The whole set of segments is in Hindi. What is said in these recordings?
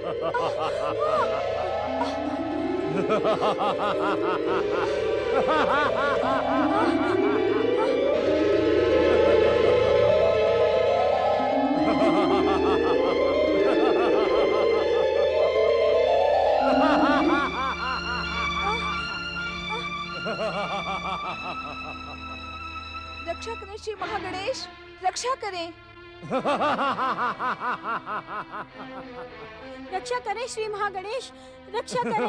रक्षा करें श्री महागणेश, रक्षा करें। रक्षा करें श्री महागणेश, रक्षा करें।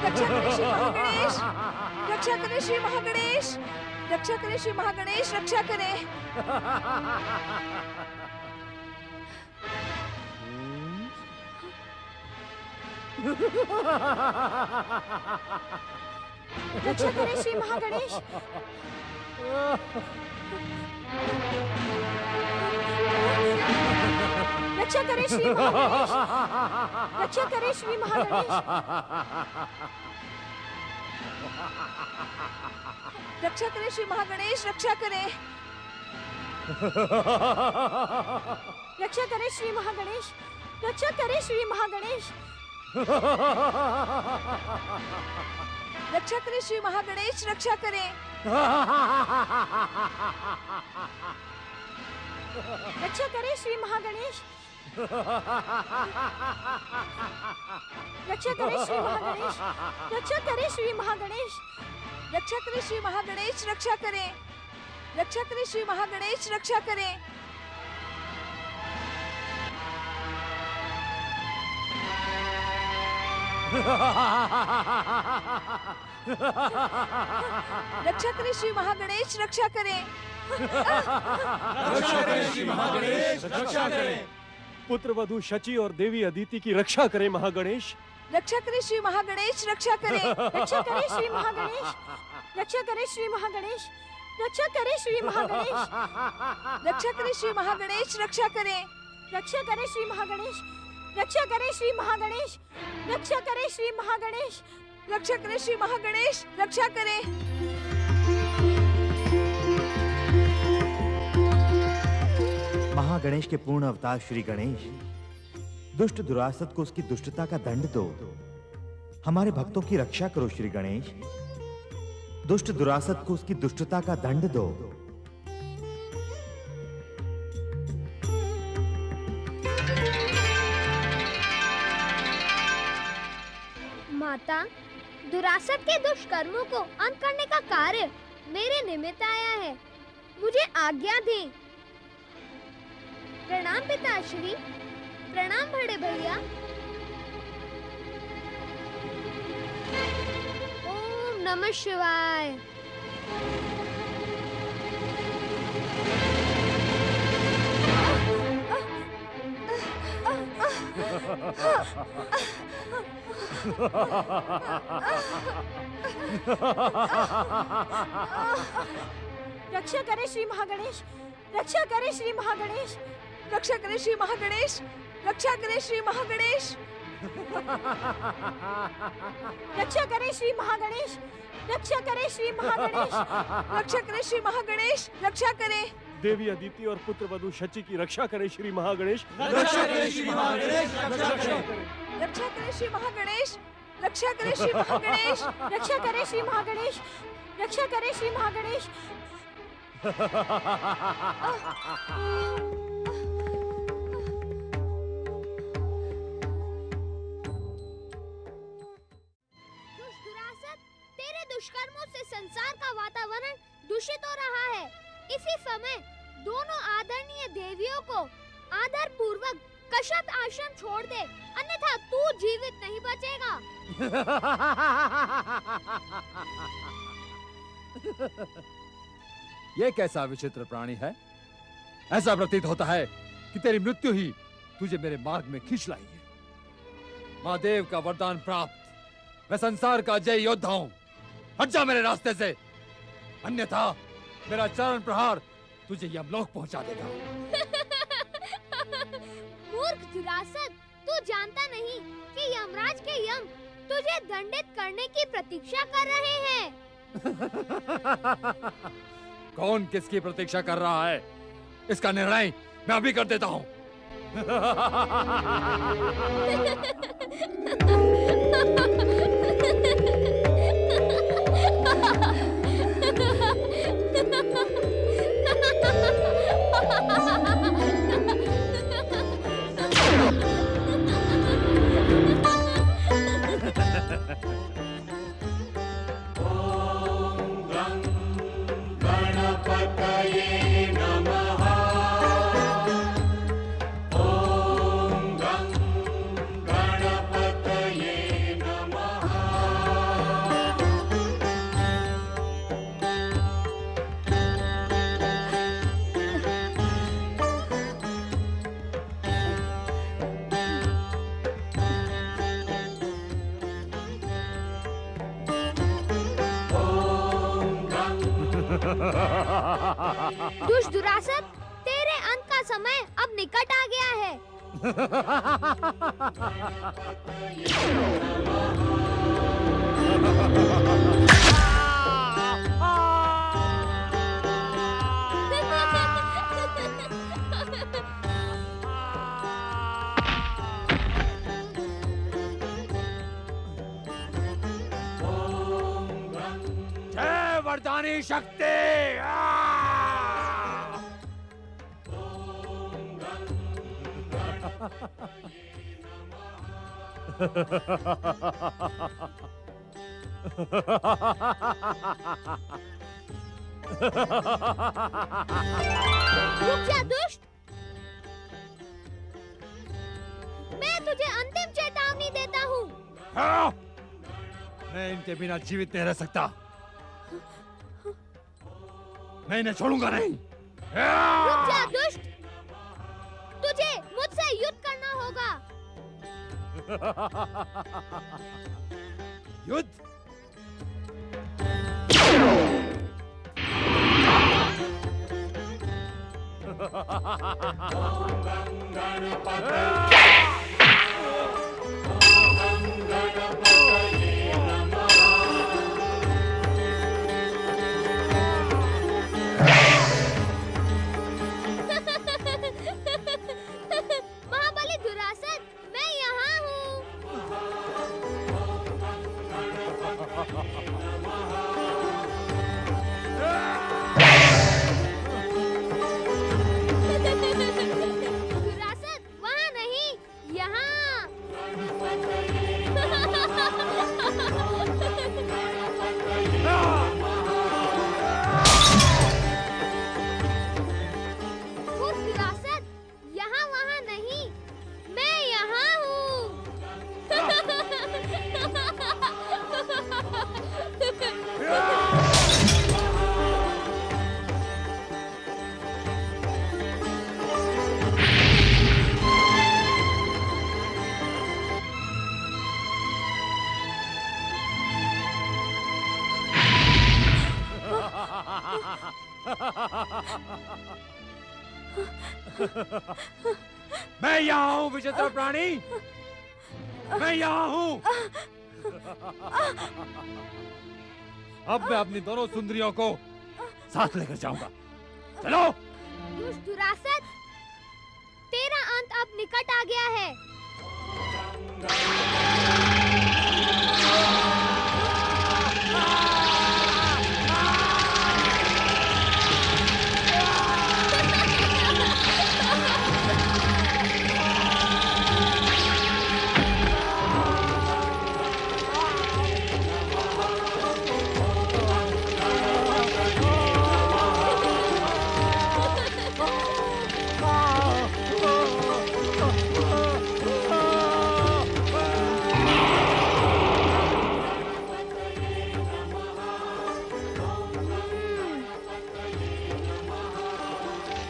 रक्षा करें श्री महागणेश, रक्षा करें श्री महागणेश, रक्षा करें श्री महागणेश, रक्षा करें। रक्षा करें श्री महागणेश। रक्षा करें श्री महागणेश, रक्षा करें श्री महागणेश। रक्षा करें श्री महागणेश, रक्षा करें। रक्षा करें श्री महागणेश, रक्षा करें श्री महागणेश। रक्षा करें श्री महागणेश, रक्षा करें। रक्षा करें श्री महागणेश। रक्षा करें श्री महागणेश, रक्षा करें श्री महागणेश। रक्षा करें श्री महागणेश, रक्षा करें। रक्षा करें श्री महागणेश, रक्षा करें। रक्षा करें श्री महागणेश, रक्षा करें। रक्षा करें श्री महागणेश, रक्षा करें। पुत्र वधू शची और देवी अदिति की रक्षा करें महागणेश। रक्षा करें श्री महागणेश, रक्षा करें। रक्षा करें श्री महागणेश, रक्षा करें श्री महागणेश। रक्षा करें श्री महागणेश, रक्षा करें श्री महागणेश, रक्षा करें। रक्षा करें श्री महागणेश, रक्षा करें श्री महागणेश। रक्षा करें श्री महागणेश, रक्षा करें श्री महागणेश, रक्षा करें। महागणेश के पूर्ण अवतार श्री गणेश, दुष्ट दुरासत को उसकी दुष्टता का दंड दो। हमारे भक्तों की रक्षा करो श्री गणेश, दुष्ट दुरासत को उसकी दुष्टता का दंड दो। माता, दुरासत के दुष्कर्मों को अंत करने का कार्य मेरे निमित्त आया है, मुझे आज्ञा दें। प्रणाम पिताश्री, प्रणाम बड़े भैया। ओम नमः शिवाय। रक्षा करें श्री महागणेश, रक्षा करें श्री महागणेश। रक्षा करें श्री महागणेश, रक्षा करें श्री महागणेश। रक्षा करें श्री महागणेश, रक्षा करें श्री महागणेश। रक्षा करें श्री महागणेश, रक्षा करें। देवी अदिति और पुत्र वधू शची की रक्षा करें श्री महागणेश। रक्षा करें श्री महागणेश, रक्षा करें। रक्षा करें श्री महागणेश, रक्षा करें श्री महागणेश। रक्षा करें श्री महागणेश, रक्षा करें श्री महागणेश। दुष्ट तेरे दुष्कर्मों से संसार का वातावरण दूषित हो रहा है। इसी समय दोनों आदरणीय देवियों को आदर पूर्वक कशप आश्रम छोड़ दे, अन्यथा तू जीवित नहीं बचेगा। ये कैसा विचित्र प्राणी है? ऐसा प्रतीत होता है कि तेरी मृत्यु ही तुझे मेरे मार्ग में खींच लाई है। महादेव का वरदान प्राप्त मैं संसार का जय योद्धा हूं। हट जा मेरे रास्ते से, अन्यथा मेरा चरण प्रहार तुझे यमलोक पहुंचा देगा। मूर्ख दुरासत, तू जानता नहीं कि यमराज के यम तुझे दंडित करने की प्रतीक्षा कर रहे हैं। कौन किसकी प्रतीक्षा कर रहा है, इसका निर्णय मैं अभी कर देता हूँ। दुष्ट दुरासत, तेरे अंत का समय अब निकट आ गया है। जय वरदानी शक्ति। रुक जा दुष्ट, मैं तुझे अंतिम चेतावनी देता हूँ। हाँ! मैं इनके बिना जीवित नहीं रह सकता। मैं इन्हें छोड़ूंगा नहीं। रुक जा दुष्ट, तुझे मुझसे युद्ध करना होगा। युद्ध? महाबली दुरासत, मैं यहाँ हूँ। दुरासत, वहाँ नहीं, यहाँ। वो दुरासत, यहाँ वहाँ नहीं, मैं यहाँ हूँ। मैं यहाँ हूँ विचित्र प्राणी, मैं यहाँ हूँ। अब मैं अपनी दोनों सुंदरियों को साथ लेकर जाऊंगा। चलो। दुष्ट दुरासत, तेरा अंत अब निकट आ गया है।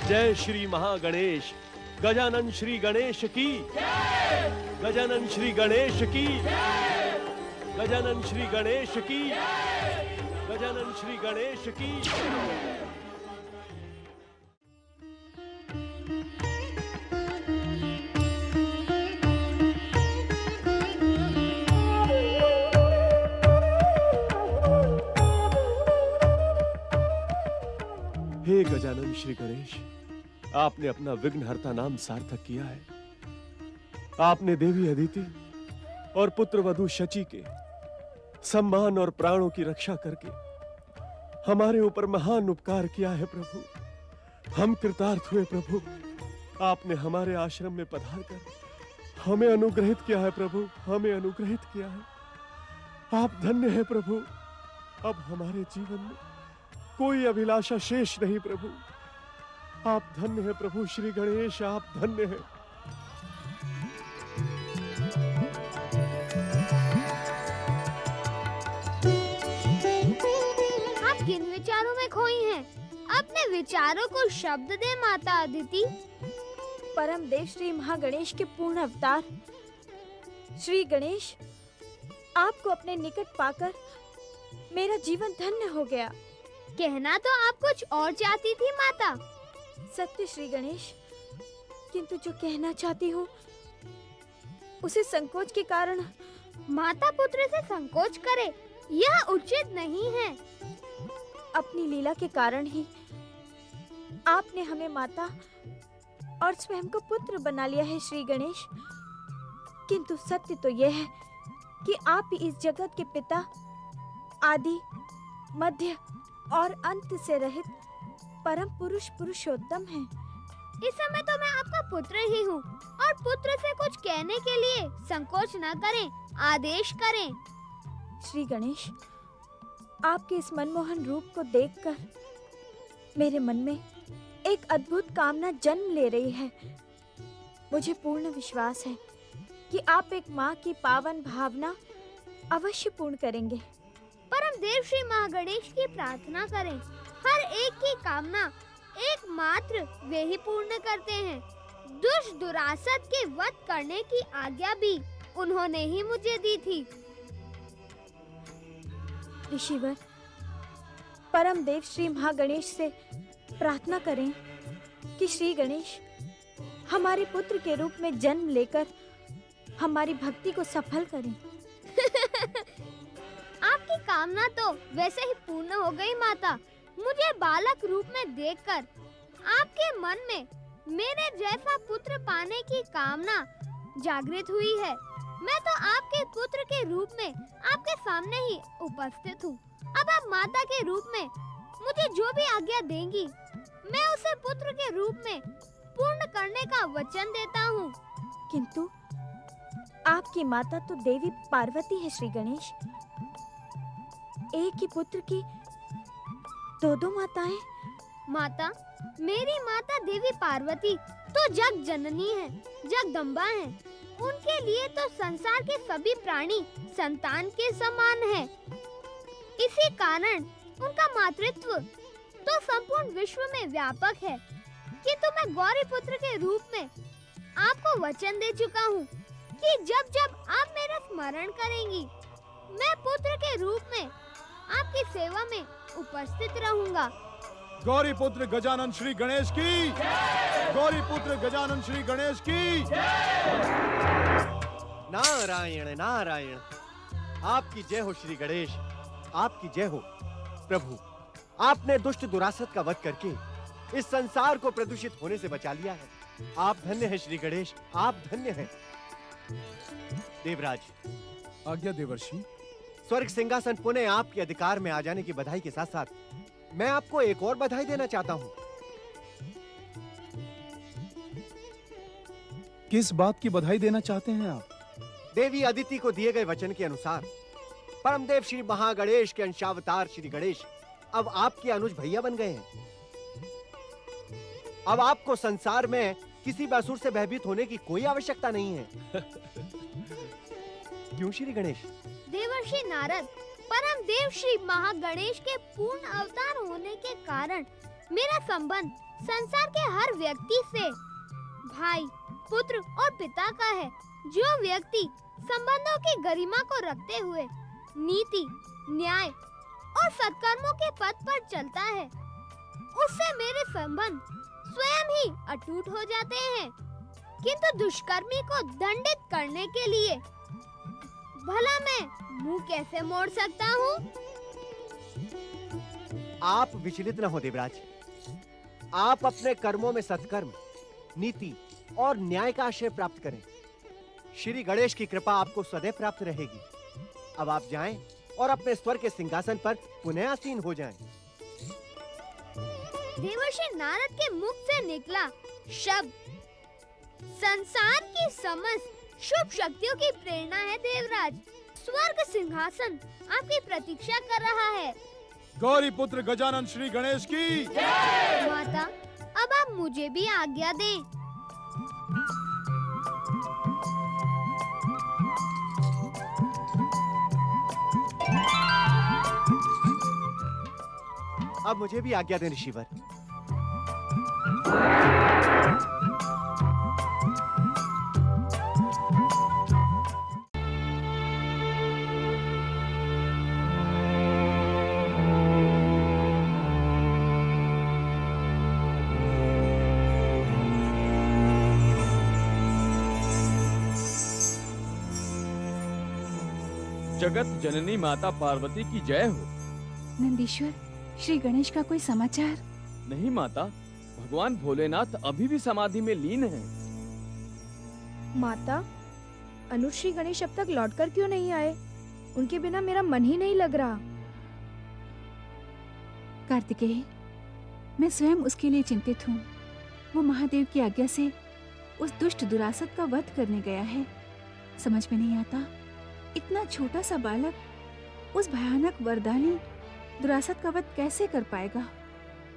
जय श्री महागणेश। गजानन श्री गणेश की। गजानन श्री गणेश की। गजानन श्री गणेश की। गजानन श्री गणेश की। गजानन श्री गणेश, आपने अपना विघ्नहर्ता नाम सार्थक किया है। आपने देवी अदिति और पुत्र वधू शची के सम्मान और प्राणों की रक्षा करके हमारे ऊपर महान उपकार किया है प्रभु। हम कृतार्थ हुए प्रभु। आपने हमारे आश्रम में पधार कर हमें अनुग्रहित किया है प्रभु, हमें अनुग्रहित किया है। आप धन्य है प्रभु। अब हमारे जीवन में कोई अभिलाषा शेष नहीं प्रभु। आप धन्य है प्रभु श्री गणेश, आप धन्य है। आप किन विचारों में खोई हैं? अपने विचारों को शब्द दे माता अदिति। परम देव श्री महागणेश के पूर्ण अवतार श्री गणेश, आपको अपने निकट पाकर मेरा जीवन धन्य हो गया। कहना तो आप कुछ और चाहती थी माता। सत्य श्री गणेश, किंतु जो कहना चाहती हूँ उसे संकोच के कारण माता पुत्र से संकोच करे, यह उचित नहीं है। अपनी लीला के कारण ही आपने हमें माता और स्वयं को पुत्र बना लिया है श्री गणेश। किंतु सत्य तो यह है कि आप ही इस जगत के पिता, आदि, मध्य और अंत से रहित परम पुरुष पुरुषोत्तम हैं। इस समय तो मैं आपका पुत्र ही हूँ और पुत्र से कुछ कहने के लिए संकोच न करें, आदेश करें। श्री गणेश, आपके इस मनमोहन रूप को देखकर मेरे मन में एक अद्भुत कामना जन्म ले रही है। मुझे पूर्ण विश्वास है कि आप एक माँ की पावन भावना अवश्य पूर्ण करेंगे। परम देव श्री महागणेश की प्रार्थना करें। हर एक की कामना एकमात्र वे ही पूर्ण करते हैं। दुष्ट दुरासत के वध करने की आज्ञा भी उन्होंने ही मुझे दी थी। ऋषिवर, परम देव श्री महागणेश से प्रार्थना करें कि श्री गणेश हमारे पुत्र के रूप में जन्म लेकर हमारी भक्ति को सफल करें। आपकी कामना तो वैसे ही पूर्ण हो गई माता। मुझे बालक रूप में देखकर आपके मन में मेरे जैसा पुत्र पाने की कामना जागृत हुई है। मैं तो आपके पुत्र के रूप में आपके सामने ही उपस्थित हूँ। अब आप माता के रूप में मुझे जो भी आज्ञा देंगी, मैं उसे पुत्र के रूप में पूर्ण करने का वचन देता हूँ। किंतु आपकी माता तो देवी पार्वती है श्री गणेश। एक ही पुत्र की दो माताएं। माता, मेरी माता देवी पार्वती तो जग जननी है, जगदम्बा है। उनके लिए तो संसार के सभी प्राणी संतान के समान है। इसी कारण उनका मातृत्व तो संपूर्ण विश्व में व्यापक है। किंतु मैं गौरी पुत्र के रूप में आपको वचन दे चुका हूँ कि जब जब आप मेरा स्मरण करेंगी, मैं पुत्र के रूप में आपकी सेवा में उपस्थित रहूंगा। गौरी पुत्र गजानन श्री गणेश की, गौरी पुत्र गजानन श्री गणेश की। नारायण नारायण, आपकी जय हो श्री गणेश, आपकी जय हो। प्रभु, आपने दुष्ट दुरासत का वध करके इस संसार को प्रदूषित होने से बचा लिया है। आप धन्य हैं श्री गणेश, आप धन्य हैं। देवराज, आज्ञा देवर्षि। स्वर्ग सिंहासन पुनः आपके अधिकार में आ जाने की बधाई के साथ साथ मैं आपको एक और बधाई देना चाहता हूँ। किस बात की बधाई देना चाहते हैं आप? देवी अदिति को दिए गए वचन के अनुसार परमदेव श्री महागणेश के अंशावतार श्री गणेश अब आपके अनुज भैया बन गए हैं। अब आपको संसार में किसी भी असुर से भयभीत होने की कोई आवश्यकता नहीं है। क्यों श्री गणेश? देवर्षि नारद, परम देव श्री महागणेश के पूर्ण अवतार होने के कारण मेरा संबंध संसार के हर व्यक्ति से भाई, पुत्र और पिता का है। जो व्यक्ति संबंधों की गरिमा को रखते हुए नीति, न्याय और सत्कर्मों के पथ पर चलता है, उससे मेरे संबंध स्वयं ही अटूट हो जाते हैं। किंतु दुष्कर्मी को दंडित करने के लिए भला मैं मुंह कैसे मोड़ सकता हूँ? आप विचलित न हो देवराज। आप अपने कर्मों में सत्कर्म, नीति और न्याय का आश्रय प्राप्त करें। श्री गणेश की कृपा आपको सदैव प्राप्त रहेगी। अब आप जाएं और अपने स्वर्ग के सिंहासन पर पुनः आसीन हो जाएं। देवर्षि नारद के मुख से निकला शब्द संसार की समस्त शुभ शक्तियों की प्रेरणा है। देवराज, स्वर्ग सिंहासन आपकी प्रतीक्षा कर रहा है। गौरी पुत्र गजानन श्री गणेश की माता, अब आप मुझे भी आज्ञा दें। अब मुझे भी आज्ञा दें ऋषिवर। जगत जननी माता पार्वती की जय हो। नंदीश्वर, श्री गणेश का कोई समाचार? नहीं माता, भगवान भोलेनाथ अभी भी समाधि में लीन हैं। माता, अनुज श्री गणेश अब तक लौटकर क्यों नहीं आए? उनके बिना मेरा मन ही नहीं लग रहा। कार्तिकेय, मैं स्वयं उसके लिए चिंतित हूँ। वो महादेव की आज्ञा से उस दुष्ट दुरासत का वध करने गया है। समझ में नहीं आता, इतना छोटा सा बालक उस भयानक वरदानी दुरासत का वध कैसे कर पाएगा?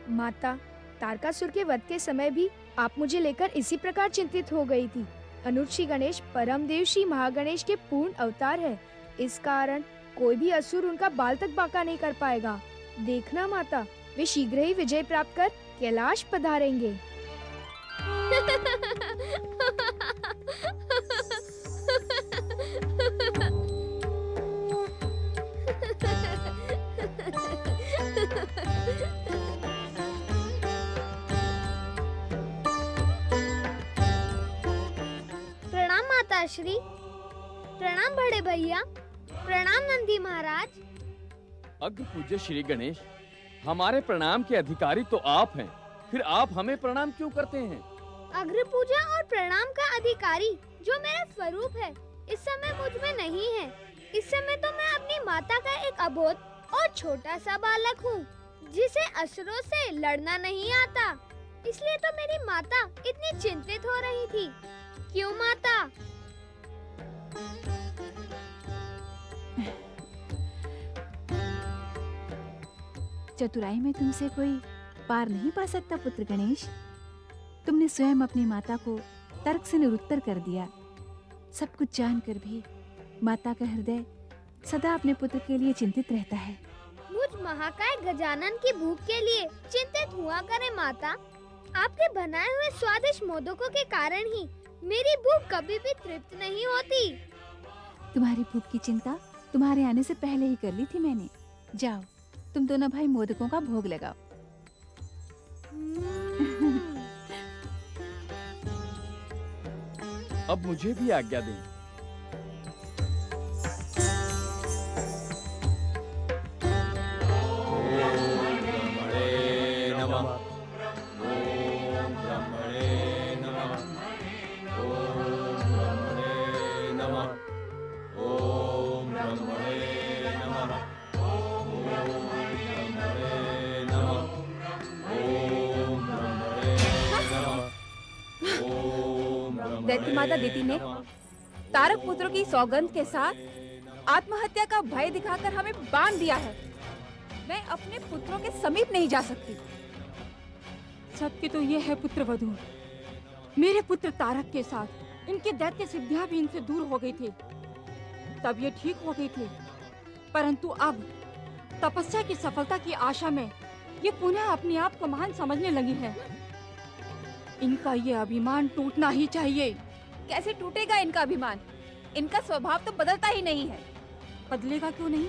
माता, तारकासुर के वध के समय भी आप मुझे लेकर इसी प्रकार चिंतित हो गई थी। अनुज श्री गणेश परम देव श्री महागणेश के पूर्ण अवतार है। इस कारण कोई भी असुर उनका बाल तक बांका नहीं कर पाएगा। देखना माता, वे शीघ्र ही विजय प्राप्त कर कैलाश पधारेंगे। प्रणाम माताश्री, प्रणाम बड़े भैया, प्रणाम नंदी महाराज। अग्र पूज्य श्री गणेश, हमारे प्रणाम के अधिकारी तो आप हैं, फिर आप हमें प्रणाम क्यों करते हैं? अग्र पूजा और प्रणाम का अधिकारी जो मेरा स्वरूप है, इस समय मुझ में नहीं है। इस समय तो मैं अपनी माता का एक अबोध और छोटा सा बालक हूँ, जिसे असुरों से लड़ना नहीं आता। इसलिए तो मेरी माता इतनी चिंतित हो रही थी। क्यों माता? चतुराई में तुमसे कोई पार नहीं पा सकता पुत्र गणेश। तुमने स्वयं अपनी माता को तर्क से निरुत्तर कर दिया। सब कुछ जानकर भी माता का हृदय सदा अपने पुत्र के लिए चिंतित रहता है। मुझ महाकाय गजानन की भूख के लिए चिंतित हुआ करे माता। आपके बनाए हुए स्वादिष्ट मोदकों के कारण ही मेरी भूख कभी भी तृप्त नहीं होती। तुम्हारी भूख की चिंता तुम्हारे आने से पहले ही कर ली थी मैंने। जाओ, तुम दोनों भाई मोदकों का भोग लगाओ। अब मुझे भी आज्ञा दें। दैत्य माता दिति ने तारक पुत्रों की सौगंध के साथ आत्महत्या का भय दिखाकर हमें बांध दिया है। मैं अपने पुत्रों के समीप नहीं जा सकती। सत्य तो ये है पुत्रवधू, मेरे पुत्र तारक के साथ इनकी दैत्य सिद्धियां भी इनसे दूर हो गई थी, तब ये ठीक हो गई थी। परंतु अब तपस्या की सफलता की आशा में ये पुनः अपने आप को महान समझने लगी है। इनका ये अभिमान टूटना ही चाहिए। कैसे टूटेगा इनका अभिमान? इनका स्वभाव तो बदलता ही नहीं है। बदलेगा क्यों नहीं?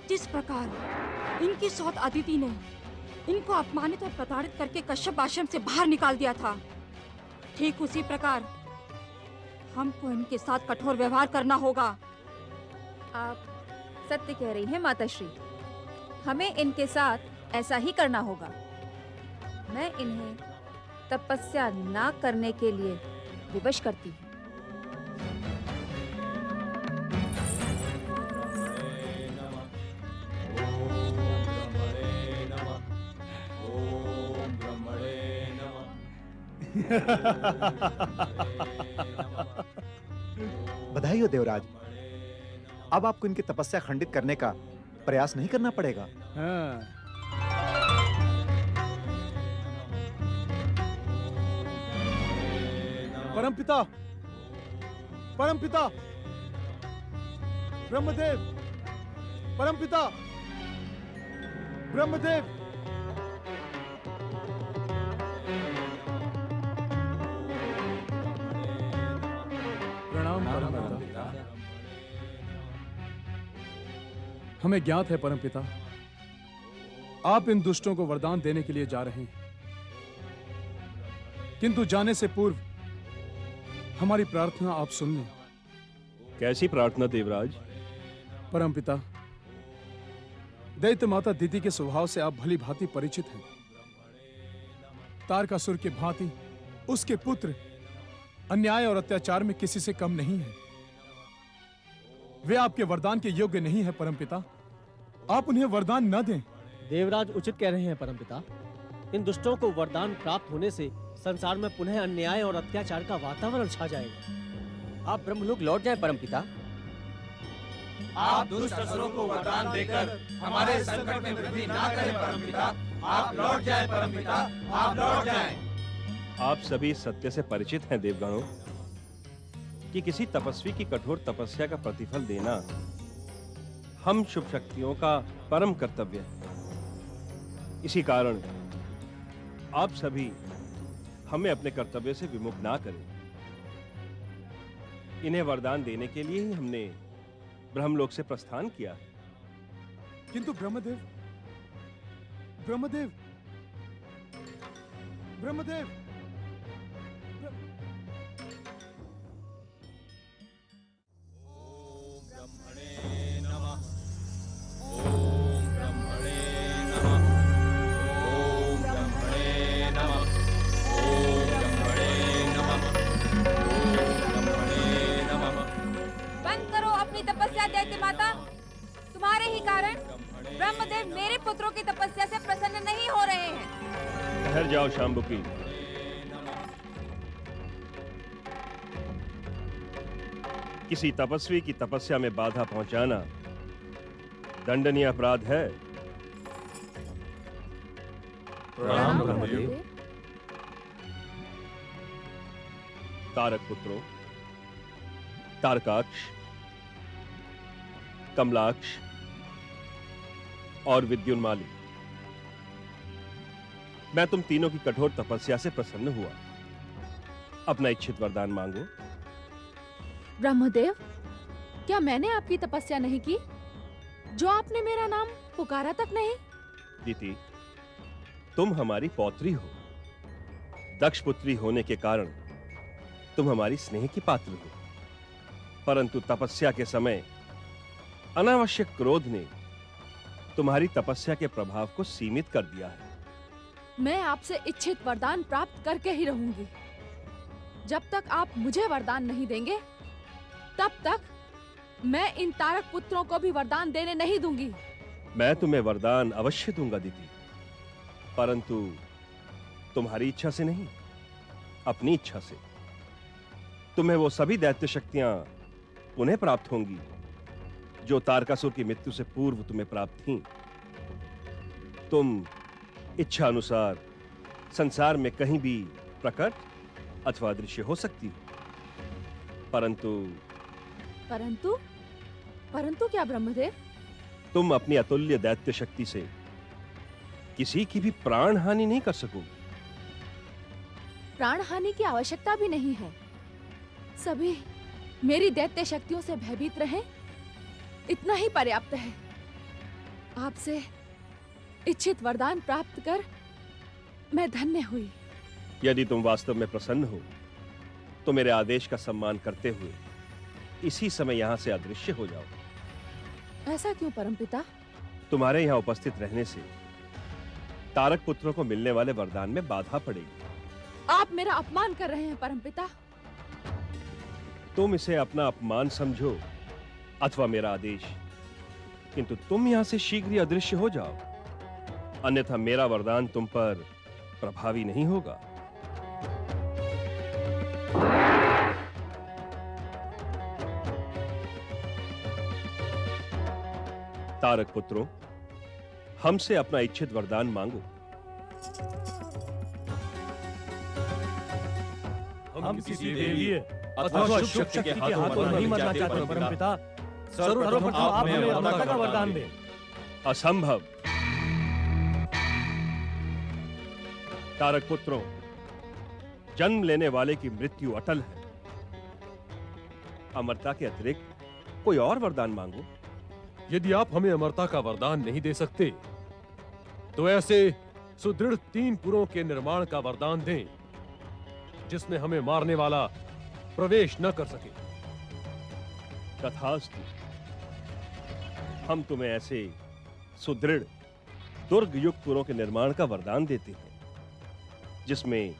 जिस प्रकार इनकी सौत अदिति ने इनको अपमानित और प्रताड़ित करके कश्यप आश्रम से बाहर निकाल दिया था, ठीक उसी प्रकार हमको इनके साथ कठोर व्यवहार करना होगा। आप सत्य कह रही हैं माताश्री, हमें इनके साथ ऐसा ही करना होगा। मैं इन्हें तपस्या ना करने के लिए विवश करती हूँ। बधाई हो देवराज। अब आपको इनकी तपस्या खंडित करने का प्रयास नहीं करना पड़ेगा। परमपिता, परमपिता, ब्रह्मदेव, परमपिता, ब्रह्मदेव। प्रणाम परमपिता। हमें ज्ञात है परमपिता, आप इन दुष्टों को वरदान देने के लिए जा रहे हैं, किंतु जाने से पूर्व हमारी प्रार्थना आप सुन लें। कैसी प्रार्थना देवराज? परमपिता, दैत्य माता दीति के स्वभाव से आप भली भांति परिचित हैं। तारकासुर के भांति उसके पुत्र अन्याय और अत्याचार में किसी से कम नहीं है। वे आपके वरदान के योग्य नहीं है परमपिता, आप उन्हें वरदान न दें। देवराज उचित कह रहे हैं परमपिता। इन दुष्टों को वरदान प्राप्त होने से संसार में पुनः अन्याय और अत्याचार का वातावरण छा जाएगा। आप ब्रह्मलोक लौट जाएं परमपिता। आप दुष्ट असुरों को वरदान देकर हमारे संकट में वृद्धि ना करें परमपिता। आप लौट जाएं परमपिता, आप लौट जाएं। आप सभी सत्य से परिचित हैं देवगणों कि किसी तपस्वी की कठोर तपस्या का प्रतिफल देना हम शुभ शक्तियों का परम कर्तव्य है। इसी कारण आप सभी हमें अपने कर्तव्य से विमुख ना करें। इन्हें वरदान देने के लिए ही हमने ब्रह्मलोक से प्रस्थान किया। किंतु ब्रह्मदेव, ब्रह्मदेव, ब्रह्मदेव, तपस्या दैत्य माता, तुम्हारे ही कारण ब्रह्मदेव मेरे पुत्रों की तपस्या से प्रसन्न नहीं हो रहे हैं। ठहर जाओ शांबुकी। किसी तपस्वी की तपस्या में बाधा पहुंचाना दंडनीय अपराध है। प्रणाम ब्रह्मदेव। तारक पुत्रों, तारकाक्ष, कमलाक्ष और विद्युन्माली, मैं तुम तीनों की कठोर तपस्या से प्रसन्न हुआ। अपना इच्छित वरदान मांगो। ब्रह्मदेव, क्या मैंने आपकी तपस्या नहीं की जो आपने मेरा नाम पुकारा तक नहीं? दीति, तुम हमारी पौत्री हो। दक्ष पुत्री होने के कारण तुम हमारी स्नेह की पात्र हो, परंतु तपस्या के समय अनावश्यक क्रोध ने तुम्हारी तपस्या के प्रभाव को सीमित कर दिया है। मैं आपसे इच्छित वरदान प्राप्त करके ही रहूंगी। जब तक आप मुझे वरदान नहीं देंगे, तब तक मैं इन तारक पुत्रों को भी वरदान देने नहीं दूंगी। मैं तुम्हें वरदान अवश्य दूंगा दीदी, परंतु तुम्हारी इच्छा से नहीं, अपनी इच्छा से। तुम्हें वो सभी दैत्य शक्तियां पुनः प्राप्त होंगी जो तारकासुर की मृत्यु से पूर्व तुम्हें प्राप्त थीं। तुम इच्छा अनुसार संसार में कहीं भी प्रकट अथवा दृश्य हो सकती हो, परंतु परंतु क्या ब्रह्मदेव? तुम अपनी अतुल्य दैत्य शक्ति से किसी की भी प्राण हानि नहीं कर सकोगे। प्राण हानि की आवश्यकता भी नहीं है। सभी मेरी दैत्य शक्तियों से भयभीत रहें, इतना ही पर्याप्त है। आपसे इच्छित वरदान प्राप्त कर मैं धन्य हुई। यदि तुम वास्तव में प्रसन्न हो तो मेरे आदेश का सम्मान करते हुए इसी समय यहां से अदृश्य हो जाओ। ऐसा क्यों परमपिता? तुम्हारे यहां उपस्थित रहने से तारक पुत्रों को मिलने वाले वरदान में बाधा पड़ेगी। आप मेरा अपमान कर रहे हैं परमपिता। तुम इसे अपना अपमान समझो अथवा मेरा आदेश, किंतु तुम यहां से शीघ्र ही अदृश्य हो जाओ, अन्यथा मेरा वरदान तुम पर प्रभावी नहीं होगा। तारक पुत्रों, हमसे अपना इच्छित वरदान मांगो। हम किसी देवी अथवा शुभ शक्ति के हाथों नहीं मरना चाहते परमपिता। सर्वप्रथम आप हमें अमरता का वरदान दें। असंभव। तारक पुत्रों, जन्म लेने वाले की मृत्यु अटल है। अमरता के अतिरिक्त कोई और वरदान मांगो। यदि आप हमें अमरता का वरदान नहीं दे सकते, तो ऐसे सुदृढ़ 3 पुरों के निर्माण का वरदान दें, जिसमें हमें मारने वाला प्रवेश न कर सके। तथास्तु। हम तुम्हें ऐसे सुदृढ़ दुर्ग युक्त पुरों के निर्माण का वरदान देते हैं, जिसमें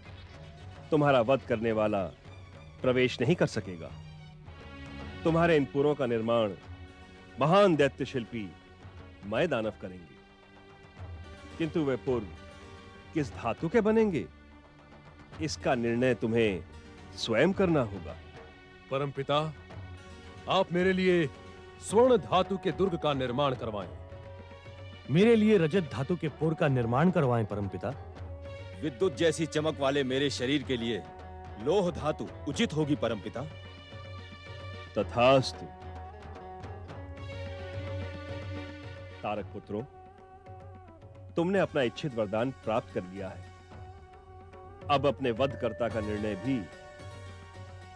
तुम्हारा वध करने वाला प्रवेश नहीं कर सकेगा। तुम्हारे इन पुरों का निर्माण महान दैत्य शिल्पी मय दानव करेंगे, किंतु वे पुर किस धातु के बनेंगे, इसका निर्णय तुम्हें स्वयं करना होगा। परमपिता, आप मेरे लिए स्वर्ण धातु के दुर्ग का निर्माण करवाएं। मेरे लिए रजत धातु के पुर का निर्माण करवाएं परमपिता। विद्युत जैसी चमक वाले मेरे शरीर के लिए लोह धातु उचित होगी परमपिता। तथास्तु। तारक पुत्रों, तुमने अपना इच्छित वरदान प्राप्त कर लिया है। अब अपने वधकर्ता का निर्णय भी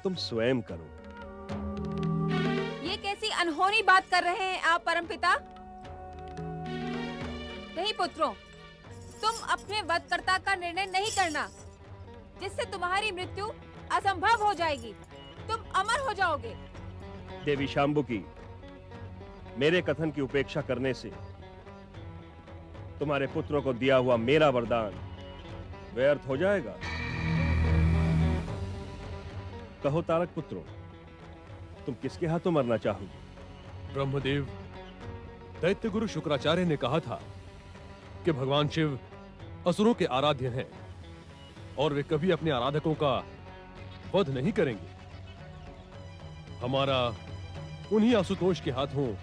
तुम स्वयं करो। ये कैसी अनहोनी बात कर रहे हैं आप परमपिता? नहीं पुत्रों, तुम अपने वधकर्ता का निर्णय नहीं करना, जिससे तुम्हारी मृत्यु असंभव हो जाएगी। तुम अमर हो जाओगे। देवी शांबुकी, मेरे कथन की उपेक्षा करने से तुम्हारे पुत्रों को दिया हुआ मेरा वरदान व्यर्थ हो जाएगा। कहो तारक पुत्रों, तुम किसके हाथों मरना चाहोगे? ब्रह्मदेव, दैत्य गुरु शुक्राचार्य ने कहा था कि भगवान शिव असुरों के आराध्य हैं और वे कभी अपने आराधकों का वध नहीं करेंगे। हमारा उन्हीं आशुतोष के हाथों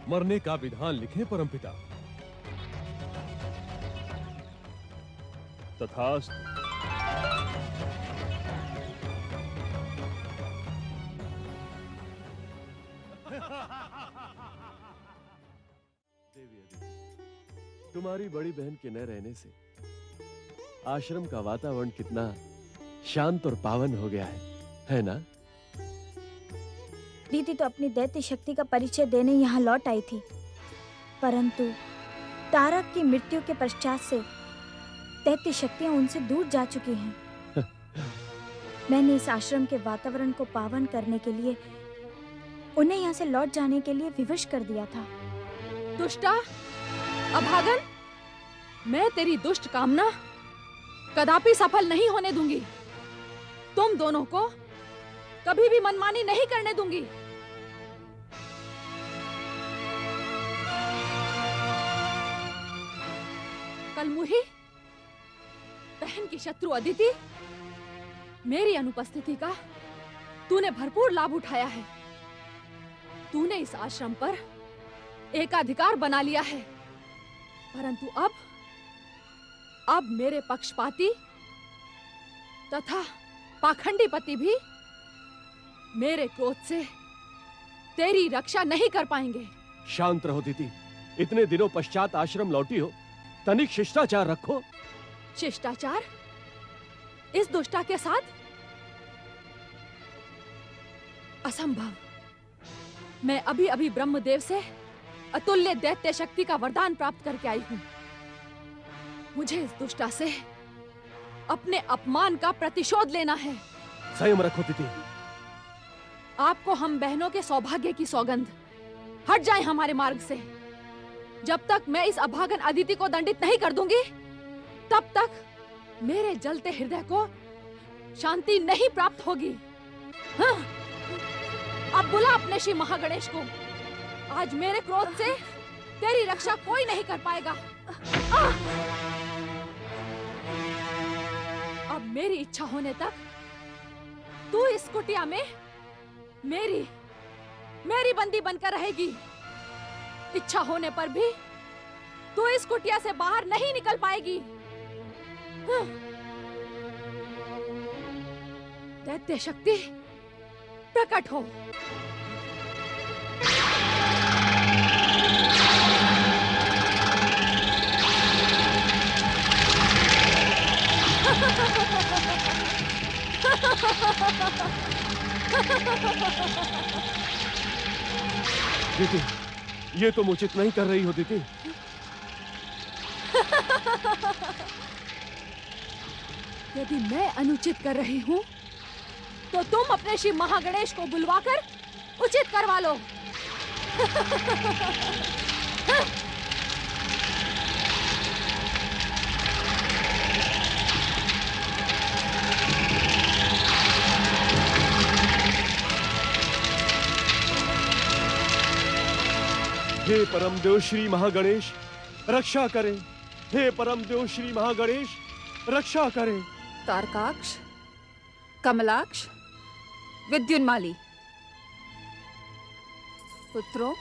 मरने का विधान लिखें परमपिता। तथास्तु। तुम्हारी बड़ी बहन के न रहने से आश्रम का वातावरण कितना शांत और पावन हो गया है ना? दीदी तो अपनी दैत्य शक्ति का परिचय देने यहाँ लौट आई थी, परंतु तारक की मृत्यु के पश्चात से दैत्य शक्तियाँ उनसे दूर जा चुकी हैं। मैंने इस आश्रम के वातावरण को पावन करने के लिए उन्हें यहाँ से लौट जाने के लिए विवश कर दिया था। दुष्टा, अभागन, मैं तेरी दुष्ट कामना कदापि सफल नहीं होने दूंगी। तुम दोनों को कभी भी मनमानी नहीं करने दूंगी। कलमुही, बहन की शत्रु अदिति, मेरी अनुपस्थिति का तूने भरपूर लाभ उठाया है। तूने इस आश्रम पर एकाधिकार बना लिया है, परंतु अब मेरे पक्षपाती तथा पाखंडी पति भी मेरे क्रोध से तेरी रक्षा नहीं कर पाएंगे। शांत रहो दीदी, इतने दिनों पश्चात आश्रम लौटी हो, तनिक शिष्टाचार रखो। शिष्टाचार इस दुष्टा के साथ? असंभव। मैं अभी अभी ब्रह्मदेव से अतुल्य दैत्य शक्ति का वरदान प्राप्त करके आई हूं। मुझे इस दुष्टा से अपने अपमान का प्रतिशोध लेना है। संयम रखो दीदी। आपको हम बहनों के सौभाग्य की सौगंध, हट जाएं हमारे मार्ग से। जब तक मैं इस अभागन अदिति को दंडित नहीं कर दूंगी, तब तक मेरे जलते हृदय को शांति नहीं प्राप्त होगी। हाँ? अब बुला अपने श्री महागणेश को। आज मेरे क्रोध से तेरी रक्षा कोई नहीं कर पाएगा। अब मेरी इच्छा होने तक तू इस कुटिया में मेरी बंदी बनकर रहेगी। इच्छा होने पर भी तू इस कुटिया से बाहर नहीं निकल पाएगी। हाँ। दैत्य शक्ति प्रकट हो। दीदी, ये तुम उचित नहीं कर रही हो दीदी। यदि मैं अनुचित कर रही हूँ, तो तुम अपने श्री महागणेश को बुलवाकर उचित करवा लो। हे परमदेव श्री महागणेश, रक्षा करें। हे परमदेव श्री महागणेश, रक्षा करें। तारकाक्ष, कमलाक्ष, विद्युन्माली, पुत्रों,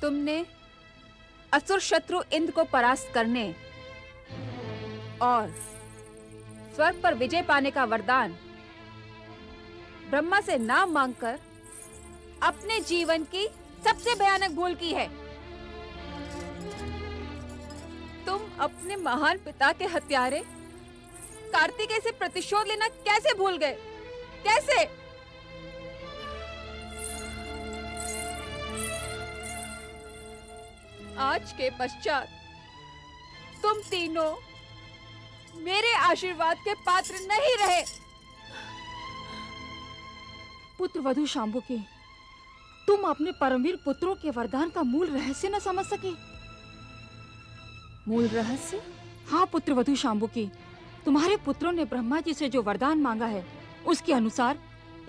तुमने असुर शत्रु इंद्र को परास्त करने और स्वर्ग पर विजय पाने का वरदान ब्रह्मा से नाम मांगकर अपने जीवन की सबसे भयानक भूल की है। तुम अपने महान पिता के हत्यारे कार्तिकेय से प्रतिशोध लेना कैसे भूल गए? कैसे? आज के पश्चात तुम तीनों मेरे आशीर्वाद के पात्र नहीं रहे। पुत्र वधु शांबुके, तुम अपने परमवीर पुत्रों के वरदान का मूल रहस्य न समझ सके। मूल रहस्य? हाँ पुत्र वधु शांबुके, तुम्हारे पुत्रों ने ब्रह्मा जी से जो वरदान मांगा है, उसके अनुसार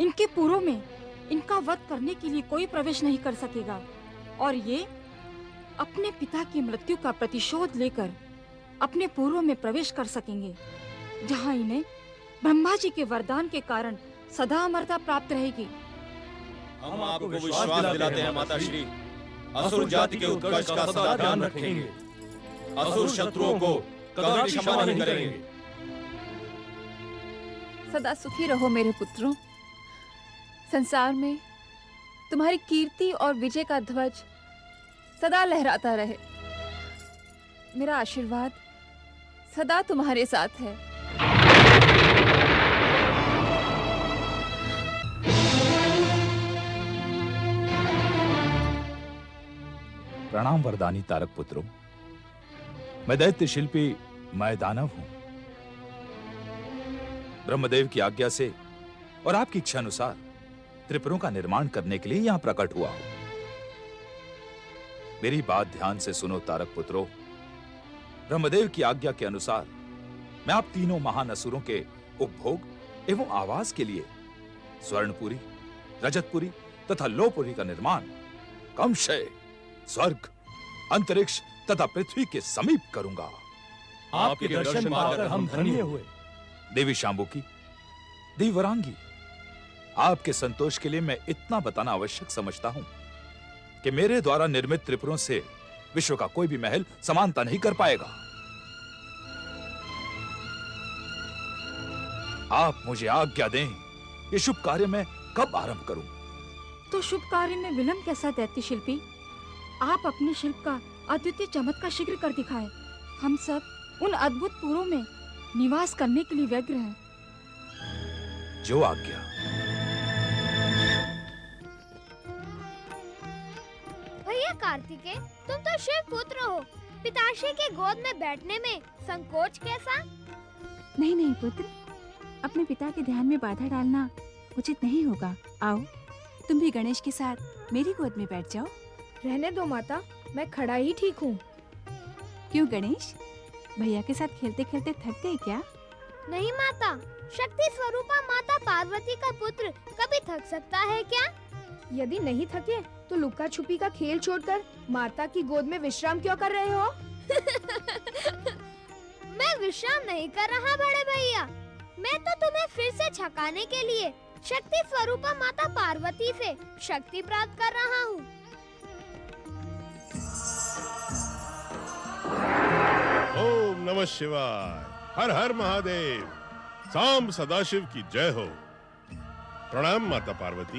इनके पूर्व में इनका वध करने के लिए कोई प्रवेश नहीं कर सकेगा, और ये अपने पिता की मृत्यु का प्रतिशोध लेकर अपने पूर्व में प्रवेश कर सकेंगे, जहाँ इन्हें ब्रह्मा जी के वरदान के कारण सदा अमरता प्राप्त रहेगी। हम आपको विश्वास दिलाते हैं माता श्री। असुर जाति के उत्कर्ष का सदा ध्यान रखेंगे। असुर शत्रुओं को कभी क्षमा नहीं करेंगे। सदा सुखी रहो मेरे पुत्रों। संसार में तुम्हारी कीर्ति और विजय का ध्वज सदा लहराता रहे। मेरा आशीर्वाद सदा तुम्हारे साथ है। प्रणाम वरदानी तारक पुत्रों। मैं दैत्य शिल्पी मैं दानव हूं। ब्रह्मदेव की आज्ञा से और आपकी इच्छा अनुसार त्रिपुरों का निर्माण करने के लिए यहां प्रकट हुआ हूं। मेरी बात ध्यान से सुनो तारक पुत्रों। ब्रह्मदेव की आज्ञा के अनुसार मैं आप तीनों महान असुरों के उपभोग एवं आवास के लिए स्वर्णपुरी, रजतपुरी तथा लोहपुरी का निर्माण क्रमशः स्वर्ग, अंतरिक्ष तथा पृथ्वी के समीप करूंगा। आपके दर्शन पाकर हम धन्य हुए। देवी शांबुकी, देवी वरांगी, आपके संतोष के लिए मैं इतना बताना आवश्यक समझता हूं कि मेरे द्वारा निर्मित त्रिपुरों से विश्व का कोई भी महल समानता नहीं कर पाएगा। आप मुझे आज्ञा दें, ये शुभ कार्य मैं कब आरंभ करूं? तो शुभ कार्य में विलंब कैसा दैत्य शिल्पी? आप अपने शिल्प का अद्वितीय चमत्कार शीघ्र कर दिखाएं। हम सब उन अद्भुत पुरों में निवास करने के लिए व्यग्र हैं। जो आज्ञा। भैया कार्तिकेय, तुम तो शिव पुत्र हो, पिताश्री के गोद में बैठने में संकोच कैसा? नहीं नहीं पुत्र, अपने पिता के ध्यान में बाधा डालना उचित नहीं होगा। आओ, तुम भी गणेश के साथ मेरी गोद में बैठ जाओ। रहने दो माता, मैं खड़ा ही ठीक हूँ। क्यों गणेश, भैया के साथ खेलते खेलते थक गए क्या? नहीं माता, शक्ति स्वरूपा माता पार्वती का पुत्र कभी थक सकता है क्या? यदि नहीं थके तो लुका छुपी का खेल छोड़कर माता की गोद में विश्राम क्यों कर रहे हो? मैं विश्राम नहीं कर रहा बड़े भैया, मैं तो तुम्हें फिर से छकाने के लिए शक्ति स्वरूपा माता पार्वती से शक्ति प्राप्त कर रहा हूँ। ओम नमः शिवाय, हर हर महादेव, सांब सदाशिव की जय हो। प्रणाम माता पार्वती।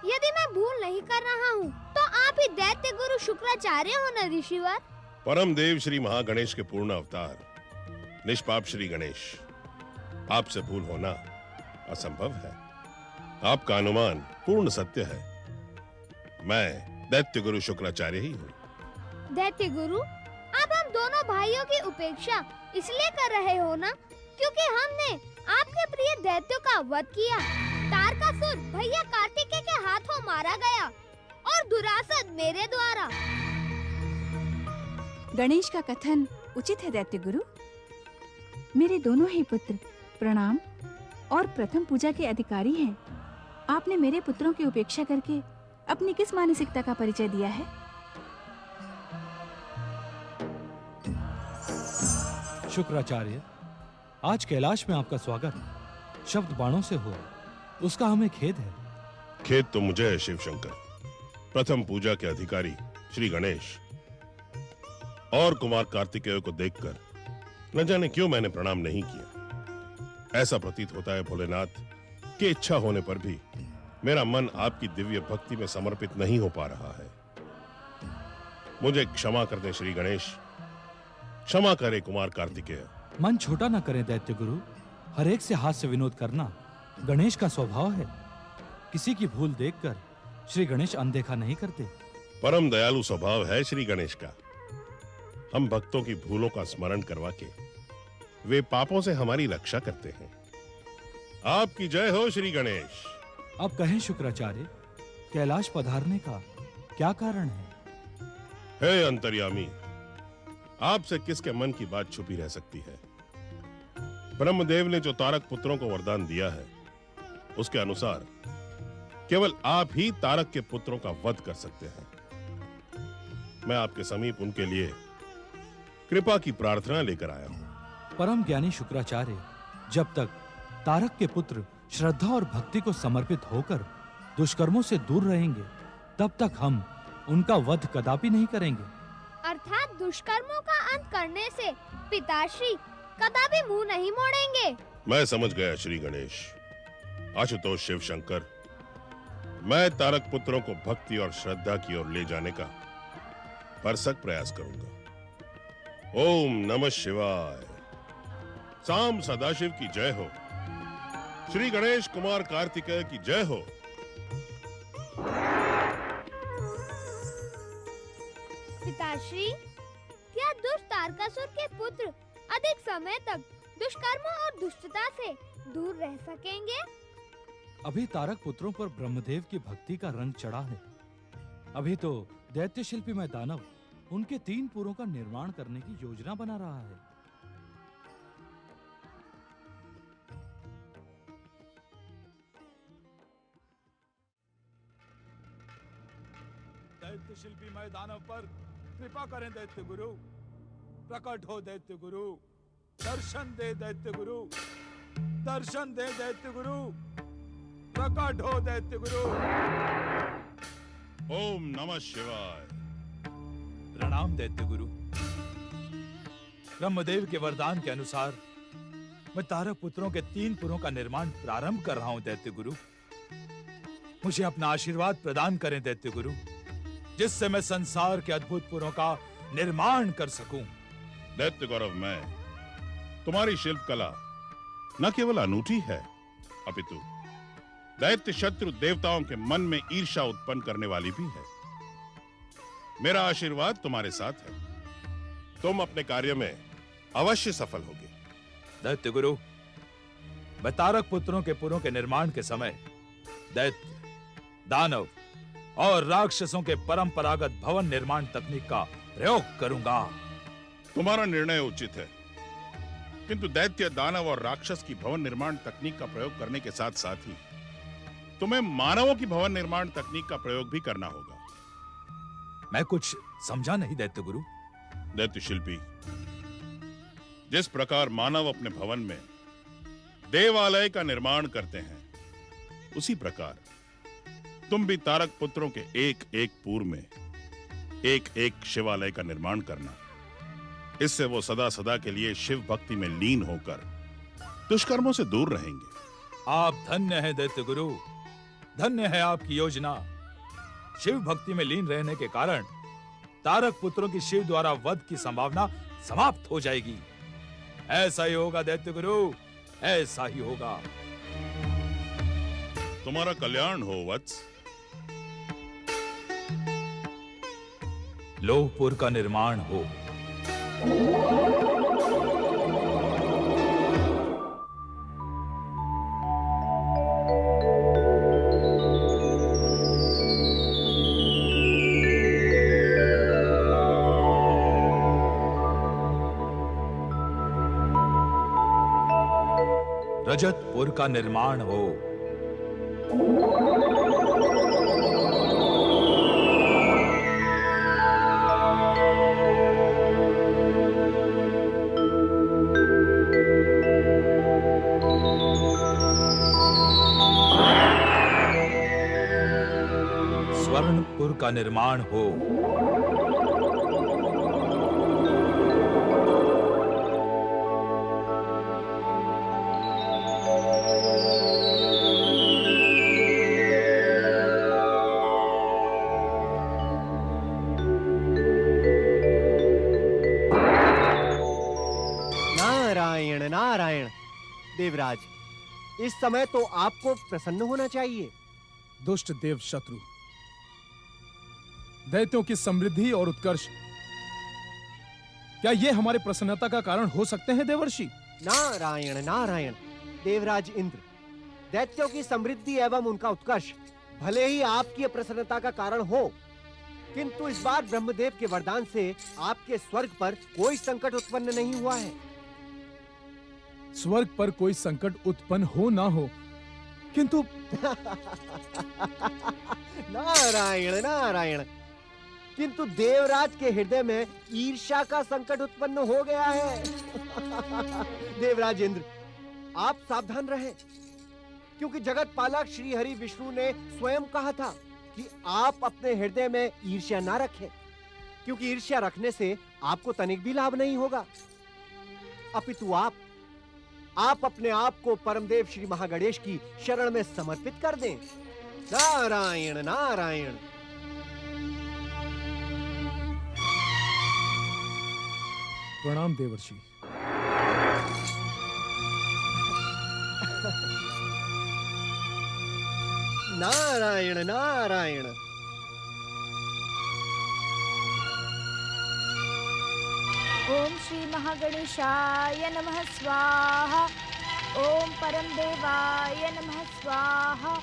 यदि मैं भूल नहीं कर रहा हूँ तो आप ही दैत्य गुरु शुक्राचार्य हो न ऋषिवर? परम देव श्री महागणेश के पूर्ण अवतार निष्पाप श्री गणेश, आपसे भूल होना असंभव है। आपका अनुमान पूर्ण सत्य है। मैं दैत्य गुरु शुक्राचार्य ही हूँ। दैत्य गुरु, अब हम दोनों भाइयों की उपेक्षा इसलिए कर रहे हो ना क्योंकि हमने आपके प्रिय दैत्यों का वध किया। तारकासुर भैया कार्तिकेय के हाथों मारा गया और दुरासद मेरे द्वारा। गणेश का कथन उचित है दैत्य गुरु। मेरे दोनों ही पुत्र प्रणाम और प्रथम पूजा के अधिकारी हैं। आपने मेरे पुत्रों की उपेक्षा करके अपनी किस मानसिकता का परिचय दिया है? शुक्राचार्य, आज कैलाश में आपका स्वागत शब्द बाणों से हुआ, उसका हमें खेद है। खेद तो मुझे है शिव शंकर। प्रथम पूजा के अधिकारी श्री गणेश और कुमार कार्तिकेय को देखकर न जाने क्यों मैंने प्रणाम नहीं किया। ऐसा प्रतीत होता है भोलेनाथ कि इच्छा होने पर भी मेरा मन आपकी दिव्य भक्ति में समर्पित नहीं हो पा रहा है। मुझे क्षमा कर दें श्री गणेश, क्षमा करे कुमार कार्तिकेय। मन छोटा न करें दैत्य गुरु, हर एक से हास्य विनोद करना गणेश का स्वभाव है। किसी की भूल देखकर श्री गणेश अनदेखा नहीं करते। परम दयालु स्वभाव है श्री गणेश का। हम भक्तों की भूलों का स्मरण करवा के वे पापों से हमारी रक्षा करते हैं। आपकी जय हो श्री गणेश। अब कहें शुक्राचार्य, कैलाश पधारने का क्या कारण है? हे अंतर्यामी, आपसे किसके मन की बात छुपी रह सकती है? ब्रह्मदेव ने जो तारक पुत्रों को वरदान दिया है उसके अनुसार केवल आप ही तारक के पुत्रों का वध कर सकते हैं। मैं आपके समीप उनके लिए कृपा की प्रार्थना लेकर आया हूं। परम ज्ञानी शुक्राचार्य, जब तक तारक के पुत्र श्रद्धा और भक्ति को समर्पित होकर दुष्कर्मों से दूर रहेंगे तब तक हम उनका वध कदापि नहीं करेंगे। अर्थात दुष्कर्मों का अंत करने से पिताश्री कदापि मुंह नहीं मोड़ेंगे। मैं समझ गया श्री गणेश। आशुतोष शिव शंकर, मैं तारक पुत्रों को भक्ति और श्रद्धा की ओर ले जाने का भरसक प्रयास करूंगा। ओम नमः शिवाय। सांब सदाशिव की जय हो। श्री गणेश कुमार कार्तिकेय की जय हो। पिताश्री, क्या दुष्ट तारकासुर के पुत्र अधिक समय तक दुष्कर्मों और दुष्टता से दूर रह सकेंगे? अभी तारक पुत्रों पर ब्रह्मदेव की भक्ति का रंग चढ़ा है। अभी तो दैत्य शिल्पी में दानव उनके 3 पुरों का निर्माण करने की योजना बना रहा है। दैत्य शिल्पी मैं दानव पर कृपा करें दैत्य गुरु। प्रकट हो दैत्य गुरु, दर्शन दे दैत्य गुरु, दर्शन दे दैत्य गुरु, प्रकट हो दैत्य गुरु। ओम नमः शिवाय। प्रणाम दैत्य गुरु। ब्रह्मदेव के वरदान के अनुसार मैं तारक पुत्रों के 3 पुरों का निर्माण प्रारंभ कर रहा हूं दैत्य गुरु। मुझे अपना आशीर्वाद प्रदान करें दैत्य गुरु, जिससे मैं संसार के अद्भुत पुरों का निर्माण कर सकूं। दैत्य गौरव, मैं तुम्हारी शिल्प कला न केवल अनूठी है अपितु दैत्य शत्रु देवताओं के मन में ईर्ष्या उत्पन्न करने वाली भी है। मेरा आशीर्वाद तुम्हारे साथ है। तुम अपने कार्य में अवश्य सफल होगे। दैत्य गुरु, मैं तारक पुत्रों के पुरों के निर्माण के समय दैत्य, दानव और राक्षसों के परंपरागत भवन निर्माण तकनीक का प्रयोग करूंगा। तुम्हारा निर्णय उचित है, किंतु दैत्य, दानव और राक्षस की भवन निर्माण तकनीक का प्रयोग करने के साथ साथ ही तुम्हें मानवों की भवन निर्माण तकनीक का प्रयोग भी करना होगा। मैं कुछ समझा नहीं दैत्य गुरु। दैत्य शिल्पी, जिस प्रकार मानव अपने भवन में देवालय का निर्माण करते हैं, उसी प्रकार तुम भी तारक पुत्रों के एक एक पूर में एक एक शिवालय का निर्माण करना। इससे वो सदा सदा के लिए शिव भक्ति में लीन होकर दुष्कर्मों से दूर रहेंगे। आप धन्य हैं दैत्य गुरु, धन्य है आपकी योजना। शिव भक्ति में लीन रहने के कारण तारक पुत्रों की शिव द्वारा वध की संभावना समाप्त हो जाएगी। ऐसा ही होगा दैत्य गुरु, ऐसा ही होगा। तुम्हारा कल्याण हो वत्स। लोहपुर का निर्माण हो। रजतपुर का निर्माण हो। स्वर्णपुर का निर्माण हो। नारायण नारायण। देवराज, इस समय तो आपको प्रसन्न होना चाहिए। दुष्ट देव शत्रु, दैत्यों की समृद्धि और उत्कर्ष, क्या ये हमारे प्रसन्नता का कारण हो सकते हैं देवर्षि? नारायण नारायण। देवराज इंद्र, दैत्यों की समृद्धि एवं उनका उत्कर्ष भले ही आपकी प्रसन्नता का कारण हो, किंतु इस बार ब्रह्मदेव के वरदान से आपके स्वर्ग पर कोई संकट उत्पन्न नहीं हुआ है। स्वर्ग पर कोई संकट उत्पन्न हो ना हो, किंतु नारायण नारायण, किंतु देवराज के हृदय में ईर्ष्या का संकट उत्पन्न हो गया है। देवराज इंद्र, आप सावधान रहें, क्योंकि जगत पालक श्री हरि विष्णु ने स्वयं कहा था कि आप अपने हृदय में ईर्ष्या ना रखें, क्योंकि ईर्ष्या रखने से आपको तनिक भी लाभ नहीं होगा। अपितु आप अपने आप को परमदेव श्री महागणेश की शरण में समर्पित कर दें। नारायण नारायण। प्रणाम देवर्षि। नारायण नारायण। ओम श्री महागणेशाय नमः स्वाहा। ओम परम देवाय नमः स्वाहा।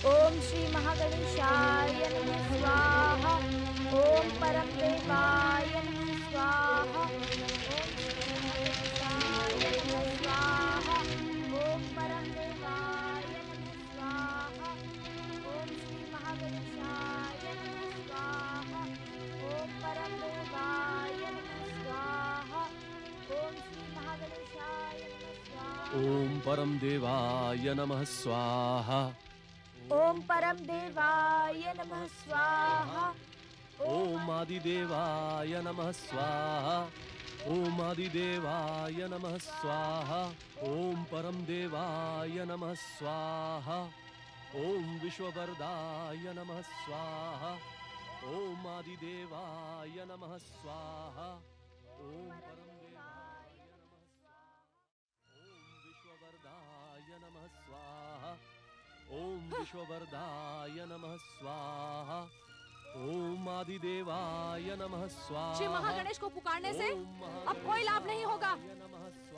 ओम श्री महागणेशाय नमः स्वाहा। ओम परम देवाय नमः स्वाहा। ओम परम देवाय नमः स्वाहा। ओम श्री महागणेशाय नमः स्वाहा। ओम परम देवाय नमः स्वाहा। ओम श्री महागणेशाय नमः स्वाहा। ओम परम देवाय नमः स्वाहा। ओम परम देवाय नमः स्वाहा। ओम आदिदेवाय नमः स्वाहा। ओम आदिदेवाय नमः स्वाहा। ओम परम देवाय नमः स्वाहा। ओम विश्ववरदाय नमः स्वाहा। ओम आदिदेवाय नमः स्वाहा। ओम परम देवाय नमः स्वाहा। ओम विश्ववरदाय नमः स्वाहा। ओम विश्ववरदाय नमः स्वाहा। ओम आदिदेवाय नमः स्वाहा। श्री महागणेश को पुकारने से अब कोई लाभ नहीं होगा।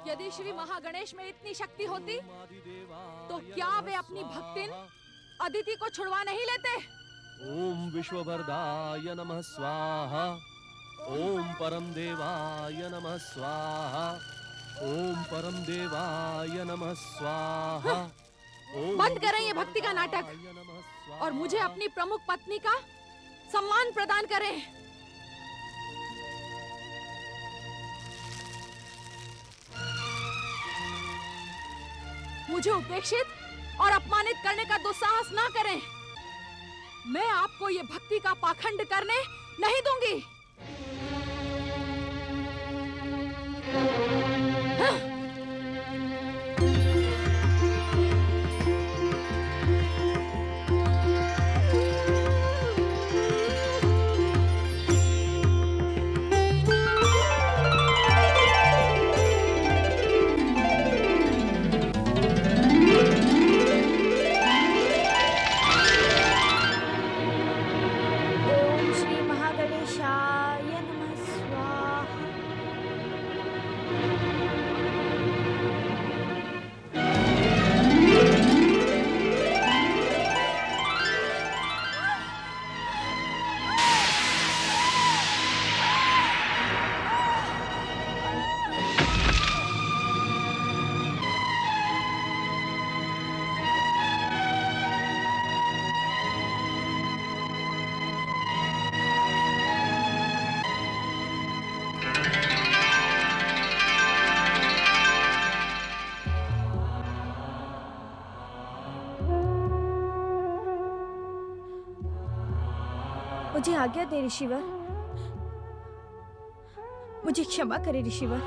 यदि श्री महागणेश में इतनी शक्ति होती तो क्या वे अपनी भक्तिन अदिति को छुड़वा नहीं लेते? ओम विश्ववरदाय नमः स्वाहा। ओम परम देवाय नमः स्वाहा। ओम परम देवाय नमः स्वाहा। बंद करें ये भक्ति का नाटक और मुझे अपनी प्रमुख पत्नी का सम्मान प्रदान करें। मुझे उपेक्षित और अपमानित करने का दुस्साहस ना करें। मैं आपको ये भक्ति का पाखंड करने नहीं दूंगी। ओम श्री महागणेशाय नमः स्वाहा। मुझे आज्ञा दे ऋषिवर। मुझे क्षमा करे ऋषिवर।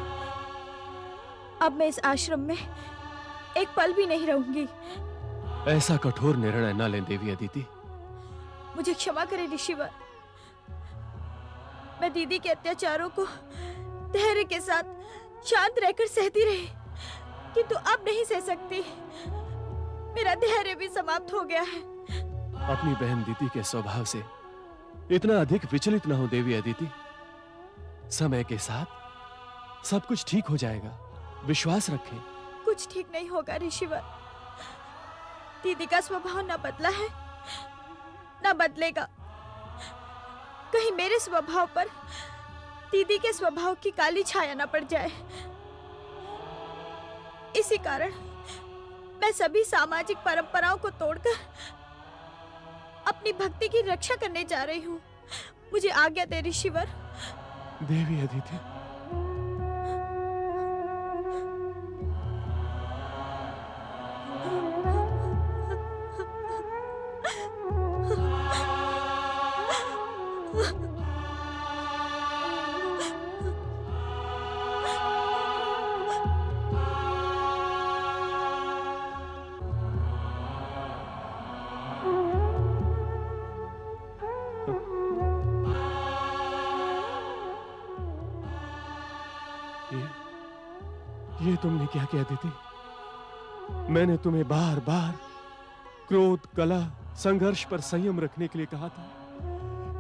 अब मैं इस आश्रम में एक पल भी नहीं रहूंगी। ऐसा कठोर निर्णय न लें देवी अदिति। मुझे क्षमा करे ऋषिवर। मैं दीदी के अत्याचारों को धैर्य के साथ शांत रहकर सहती रही, किंतु अब नहीं सह सकती। मेरा धैर्य भी समाप्त हो गया है। अपनी बहन दीदी के स्वभाव से इतना अधिक विचलित न हो देवी अदिति। समय के साथ सब कुछ ठीक हो जाएगा, विश्वास रखें। कुछ ठीक नहीं होगा ऋषिवर। दीदी का स्वभाव न बदला है, न बदलेगा। कहीं मेरे स्वभाव पर दीदी के स्वभाव की काली छाया न पड़ जाए। इसी कारण मैं सभी सामाजिक परंपराओं को तोड़कर अपनी भक्ति की रक्षा करने जा रही हूँ। मुझे आज्ञा दे ऋषिवर। देवी अदिति, ये तुमने क्या किया दीदी? मैंने तुम्हें बार बार क्रोध, कलह, संघर्ष पर संयम रखने के लिए कहा था,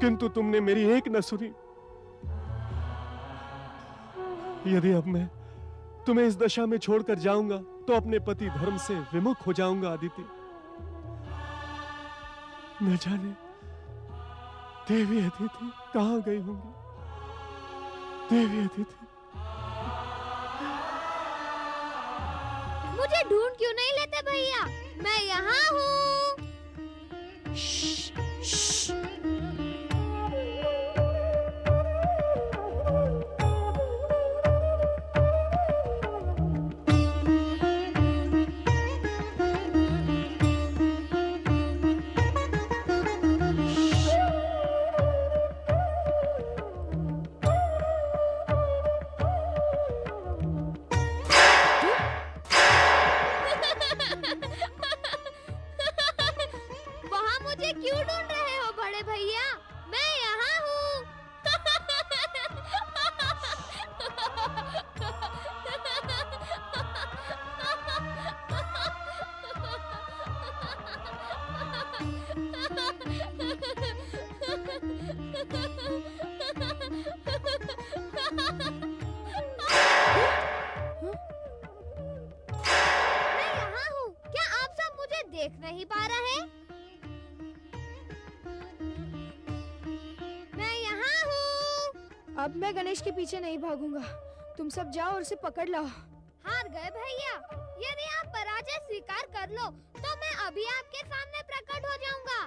किंतु तुमने मेरी एक न सुनी। यदि अब मैं तुम्हें इस दशा में छोड़कर जाऊंगा तो अपने पति धर्म से विमुख हो जाऊंगा अदिति। न जाने देवी अदिति कहां गई होंगी। देवी अदिति, मुझे ढूंढ क्यों नहीं लेते भैया? मैं यहाँ हूँ। देख नहीं पा रहे? अब मैं गणेश के पीछे नहीं भागूंगा। तुम सब जाओ और उसे पकड़ लाओ। हार गए भैया। यदि आप पराजय स्वीकार कर लो तो मैं अभी आपके सामने प्रकट हो जाऊंगा।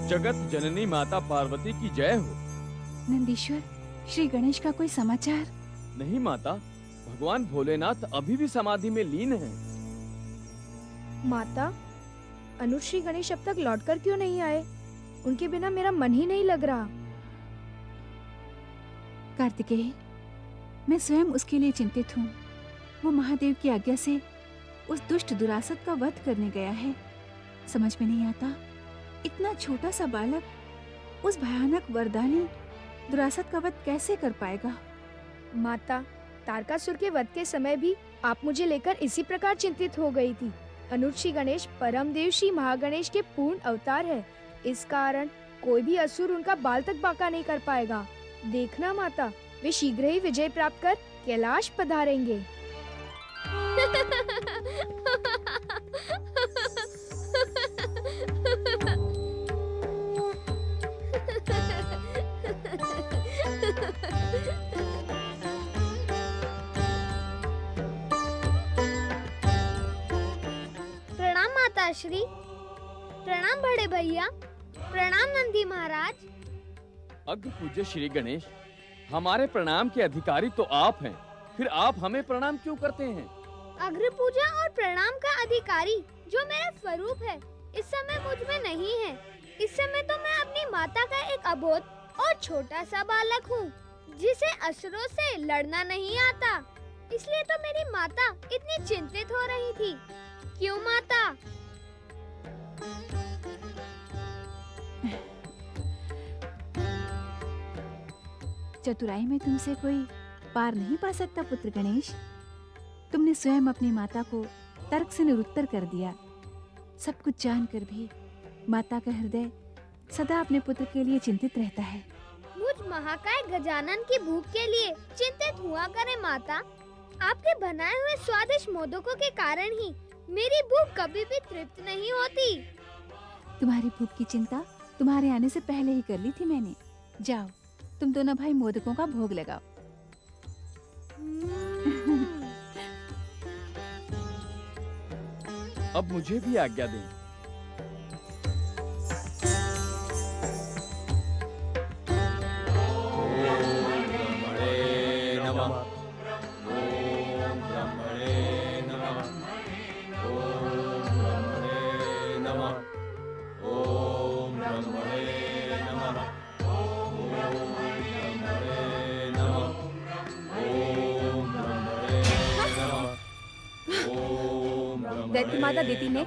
जगत जननी माता पार्वती की जय हो। नंदीश्वर, श्री गणेश का कोई समाचार? नहीं माता, भगवान भोलेनाथ अभी भी समाधि में लीन हैं। माता, अनुज श्री गणेश अब तक लौटकर क्यों नहीं आए? उनके बिना मेरा मन ही नहीं लग रहा। कार्तिकेय, मैं स्वयं उसके लिए चिंतित हूँ। वो महादेव की आज्ञा से उस दुष्ट दुरासत का वध करने गया है। समझ में नहीं आता, इतना छोटा सा बालक उस भयानक वरदानी दुरासत का वध कैसे कर पाएगा? माता, तारकासुर के वध के समय भी आप मुझे लेकर इसी प्रकार चिंतित हो गई थी। अनुज श्री गणेश परम देव श्री महागणेश के पूर्ण अवतार है। इस कारण कोई भी असुर उनका बाल तक बांका नहीं कर पाएगा। देखना माता, वे शीघ्र ही विजय प्राप्त कर कैलाश पधारेंगे। प्रणाम माता श्री, प्रणाम बड़े भैया, प्रणाम नंदी महाराज। अग्र पूज्य श्री गणेश, हमारे प्रणाम के अधिकारी तो आप हैं, फिर आप हमें प्रणाम क्यों करते हैं? अग्र पूजा और प्रणाम का अधिकारी जो मेरा स्वरूप है, इस समय मुझ में नहीं है। इस समय तो मैं अपनी माता का एक अबोध और छोटा सा बालक हूँ, जिसे असुरों से लड़ना नहीं आता। इसलिए तो मेरी माता इतनी चिंतित हो रही थी। क्यों माता? चतुराई में तुमसे कोई पार नहीं पा सकता पुत्र गणेश। तुमने स्वयं अपनी माता को तर्क से निरुत्तर कर दिया। सब कुछ जानकर भी माता का हृदय सदा अपने पुत्र के लिए चिंतित रहता है। मुझ महाकाय गजानन की भूख के लिए चिंतित हुआ करे माता। आपके बनाए हुए स्वादिष्ट मोदकों के कारण ही मेरी भूख कभी भी तृप्त नहीं होती। तुम्हारी भूख की चिंता तुम्हारे आने से पहले ही कर ली थी मैंने। जाओ, तुम दोनों भाई मोदकों का भोग लगाओ। अब मुझे भी आज्ञा दें। दैत्य माता दिति ने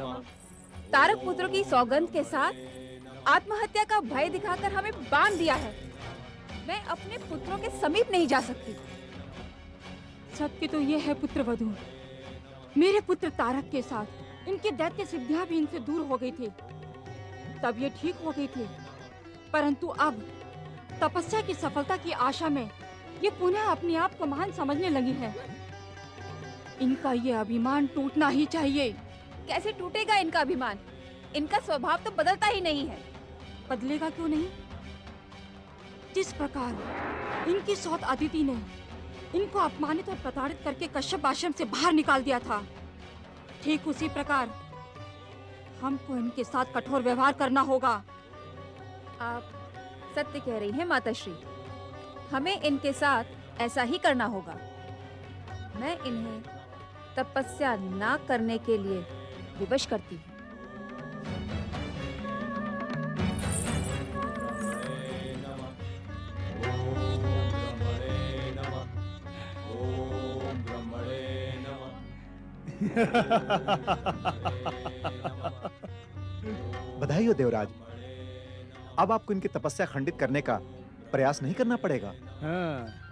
तारक पुत्रों की सौगंध के साथ आत्महत्या का भय दिखाकर हमें बांध दिया है। मैं अपने पुत्रों के समीप नहीं जा सकती। सत्य तो ये है पुत्रवधू, मेरे पुत्र तारक के साथ इनकी दैत्य सिद्धियां भी इनसे दूर हो गई थी, तब ये ठीक हो गई थी। परंतु अब तपस्या की सफलता की आशा में ये पुनः अपने आप को महान समझने लगी है। इनका ये अभिमान टूटना ही चाहिए। कैसे टूटेगा इनका अभिमान? इनका स्वभाव तो बदलता ही नहीं है। बदलेगा क्यों नहीं? जिस प्रकार इनकी सौत अदिति ने इनको अपमानित और प्रताड़ित करके कश्यप आश्रम से बाहर निकाल दिया था, ठीक उसी प्रकार हमको इनके साथ कठोर व्यवहार करना होगा। आप सत्य कह रही हैं माताश्री, हमें इनके साथ ऐसा ही करना होगा। मैं इन्हें तपस्या ना करने के लिए विवश करती हूँ। बधाई हो देवराज। अब आपको इनकी तपस्या खंडित करने का प्रयास नहीं करना पड़ेगा। हाँ।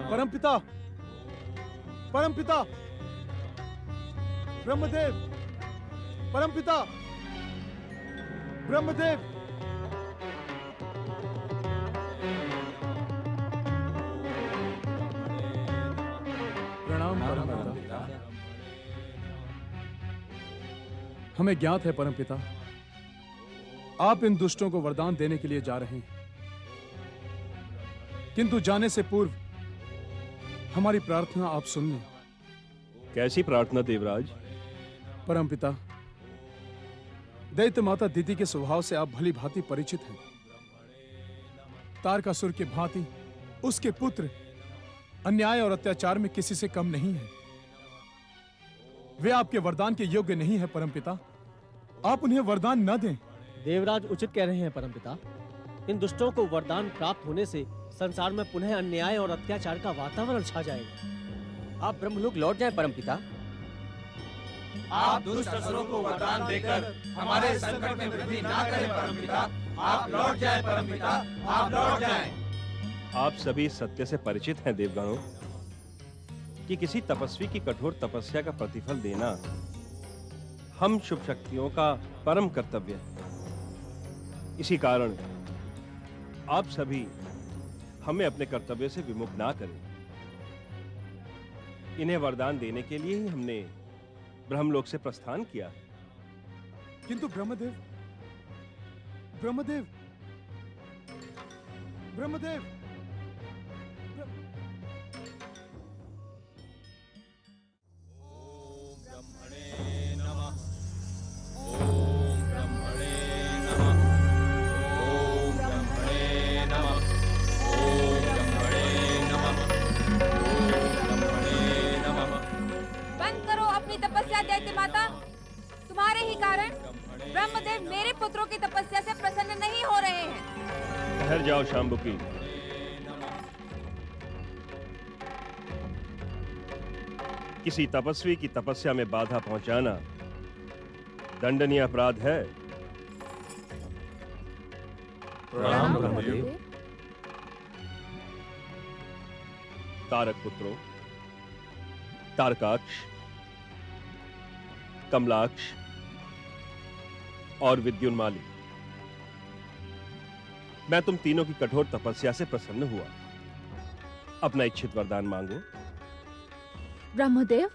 परमपिता, परमपिता, ब्रह्मदेव, परमपिता, ब्रह्मदेव, हमें ज्ञात है परमपिता, आप इन दुष्टों को वरदान देने के लिए जा रहे हैं, किंतु जाने से पूर्व हमारी प्रार्थना आप सुन लें। कैसी प्रार्थना देवराज? परमपिता, दैत्य माता दीति के स्वभाव से आप भली भांति परिचित हैं। तारकासुर की भांति उसके पुत्र अन्याय और अत्याचार में किसी से कम नहीं है। वे आपके वरदान के योग्य नहीं है परमपिता, आप उन्हें वरदान न दें। देवराज उचित कह रहे हैं परमपिता। इन दुष्टों को वरदान प्राप्त होने से संसार में पुनः अन्याय और अत्याचार का वातावरण छा जाएगा। आप ब्रह्मलोक लौट जाएं परमपिता। आप दुष्ट असुरों को वरदान देकर हमारे संकट में वृद्धि ना करें परमपिता। आप लौट जाएं परमपिता, आप लौट जाएं। आप सभी सत्य से परिचित हैं देवगणों कि किसी तपस्वी की कठोर तपस्या का प्रतिफल देना हम शुभ शक्तियों का परम कर्तव्य है। इसी कारण आप सभी हमें अपने कर्तव्य से विमुख ना करें। इन्हें वरदान देने के लिए ही हमने ब्रह्मलोक से प्रस्थान किया। किंतु ब्रह्मदेव, ब्रह्मदेव, ब्रह्मदेव, बंद करो अपनी तपस्या दैत्य माता। तुम्हारे ही कारण ब्रह्मदेव मेरे पुत्रों की तपस्या से प्रसन्न नहीं हो रहे हैं। ठहर जाओ शांबुकी। किसी तपस्वी की तपस्या में बाधा पहुंचाना दंडनीय अपराध है। प्रणाम ब्रह्मदेव। तारक पुत्रों, तारकाक्ष, कमलाक्ष और विद्युन्माली, मैं तुम तीनों की कठोर तपस्या से प्रसन्न हुआ। अपना इच्छित वरदान मांगो। ब्रह्मदेव,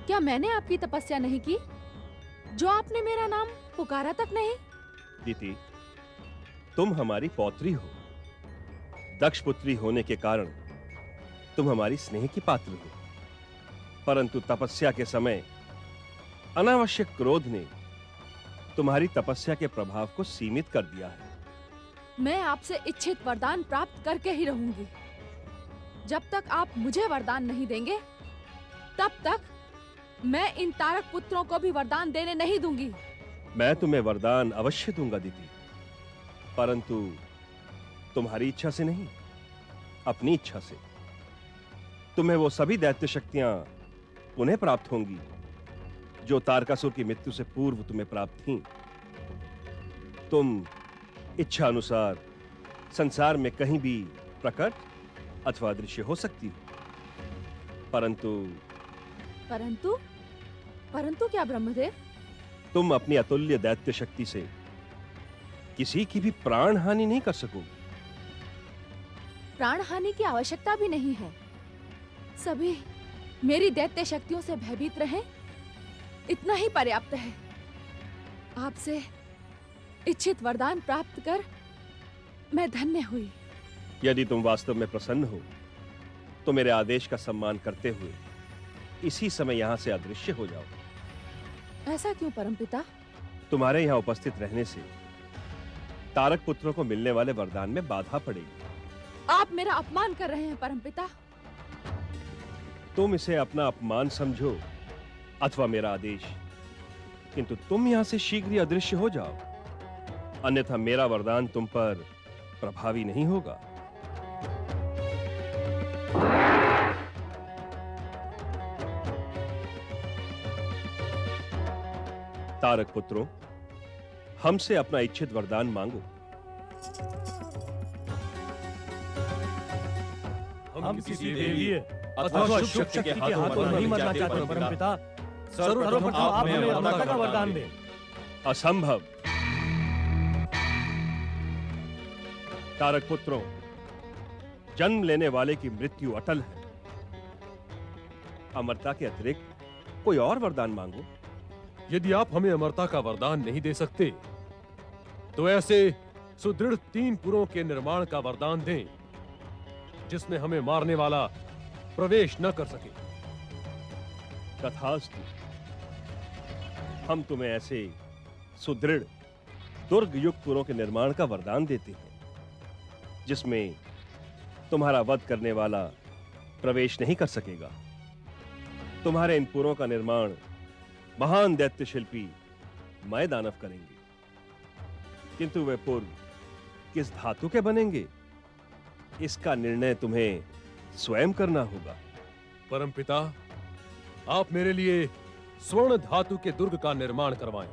क्या मैंने आपकी तपस्या नहीं की जो आपने मेरा नाम पुकारा तक नहीं? दीति, तुम हमारी पौत्री हो। दक्ष पुत्री होने के कारण तुम हमारी स्नेह की पात्र हो, परंतु तपस्या के समय अनावश्यक क्रोध ने तुम्हारी तपस्या के प्रभाव को सीमित कर दिया है। मैं आपसे इच्छित वरदान प्राप्त करके ही रहूंगी। जब तक आप मुझे वरदान नहीं देंगे, तब तक मैं इन तारक पुत्रों को भी वरदान देने नहीं दूंगी। मैं तुम्हें वरदान अवश्य दूंगा दीदी, परंतु तुम्हारी इच्छा से नहीं, अपनी इच्छा से। तुम्हें वो सभी दैत्य शक्तियां पुनः प्राप्त होंगी जो तारकासुर की मृत्यु से पूर्व तुम्हें प्राप्त थीं। तुम इच्छा अनुसार संसार में कहीं भी प्रकट अथवा दृश्य हो सकती हो, परंतु परंतु क्या ब्रह्मदेव? तुम अपनी अतुल्य दैत्य शक्ति से किसी की भी प्राण हानि नहीं कर सकोगे। प्राण हानि की आवश्यकता भी नहीं है। सभी मेरी दैत्य शक्तियों से भयभीत रहें, इतना ही पर्याप्त है। आपसे इच्छित वरदान प्राप्त कर मैं धन्य हुई। यदि तुम वास्तव में प्रसन्न हो तो मेरे आदेश का सम्मान करते हुए इसी समय यहां से अदृश्य हो जाओ। ऐसा क्यों परमपिता? तुम्हारे यहां उपस्थित रहने से तारक पुत्रों को मिलने वाले वरदान में बाधा पड़ेगी। आप मेरा अपमान कर रहे हैं परमपिता। तुम इसे अपना अपमान समझो अथवा मेरा आदेश, किंतु तुम यहां से शीघ्र ही अदृश्य हो जाओ, अन्यथा मेरा वरदान तुम पर प्रभावी नहीं होगा। तारक पुत्रों, हमसे अपना इच्छित वरदान मांगो। हम किसी देवी अथवा शुभ शक्ति के हाथों नहीं मरना चाहते परमपिता। सर्वप्रथम आप हमें अमरता का वरदान दें। असंभव। तारक पुत्रों, जन्म लेने वाले की मृत्यु अटल है, अमरता के अतिरिक्त कोई और वरदान मांगो। यदि आप हमें अमरता का वरदान नहीं दे सकते तो ऐसे सुदृढ़ 3 पुरों के निर्माण का वरदान दें जिसमें हमें मारने वाला प्रवेश न कर सके। तथास्तु। हम तुम्हें ऐसे सुदृढ़ दुर्ग युक्त पुरों के निर्माण का वरदान देते हैं जिसमें तुम्हारा वध करने वाला प्रवेश नहीं कर सकेगा। तुम्हारे इन पुरों का निर्माण महान दैत्य शिल्पी मय दानव करेंगे, किंतु वे पुर किस धातु के बनेंगे इसका निर्णय तुम्हें स्वयं करना होगा। परमपिता, आप मेरे लिए स्वर्ण धातु के दुर्ग का निर्माण करवाएं।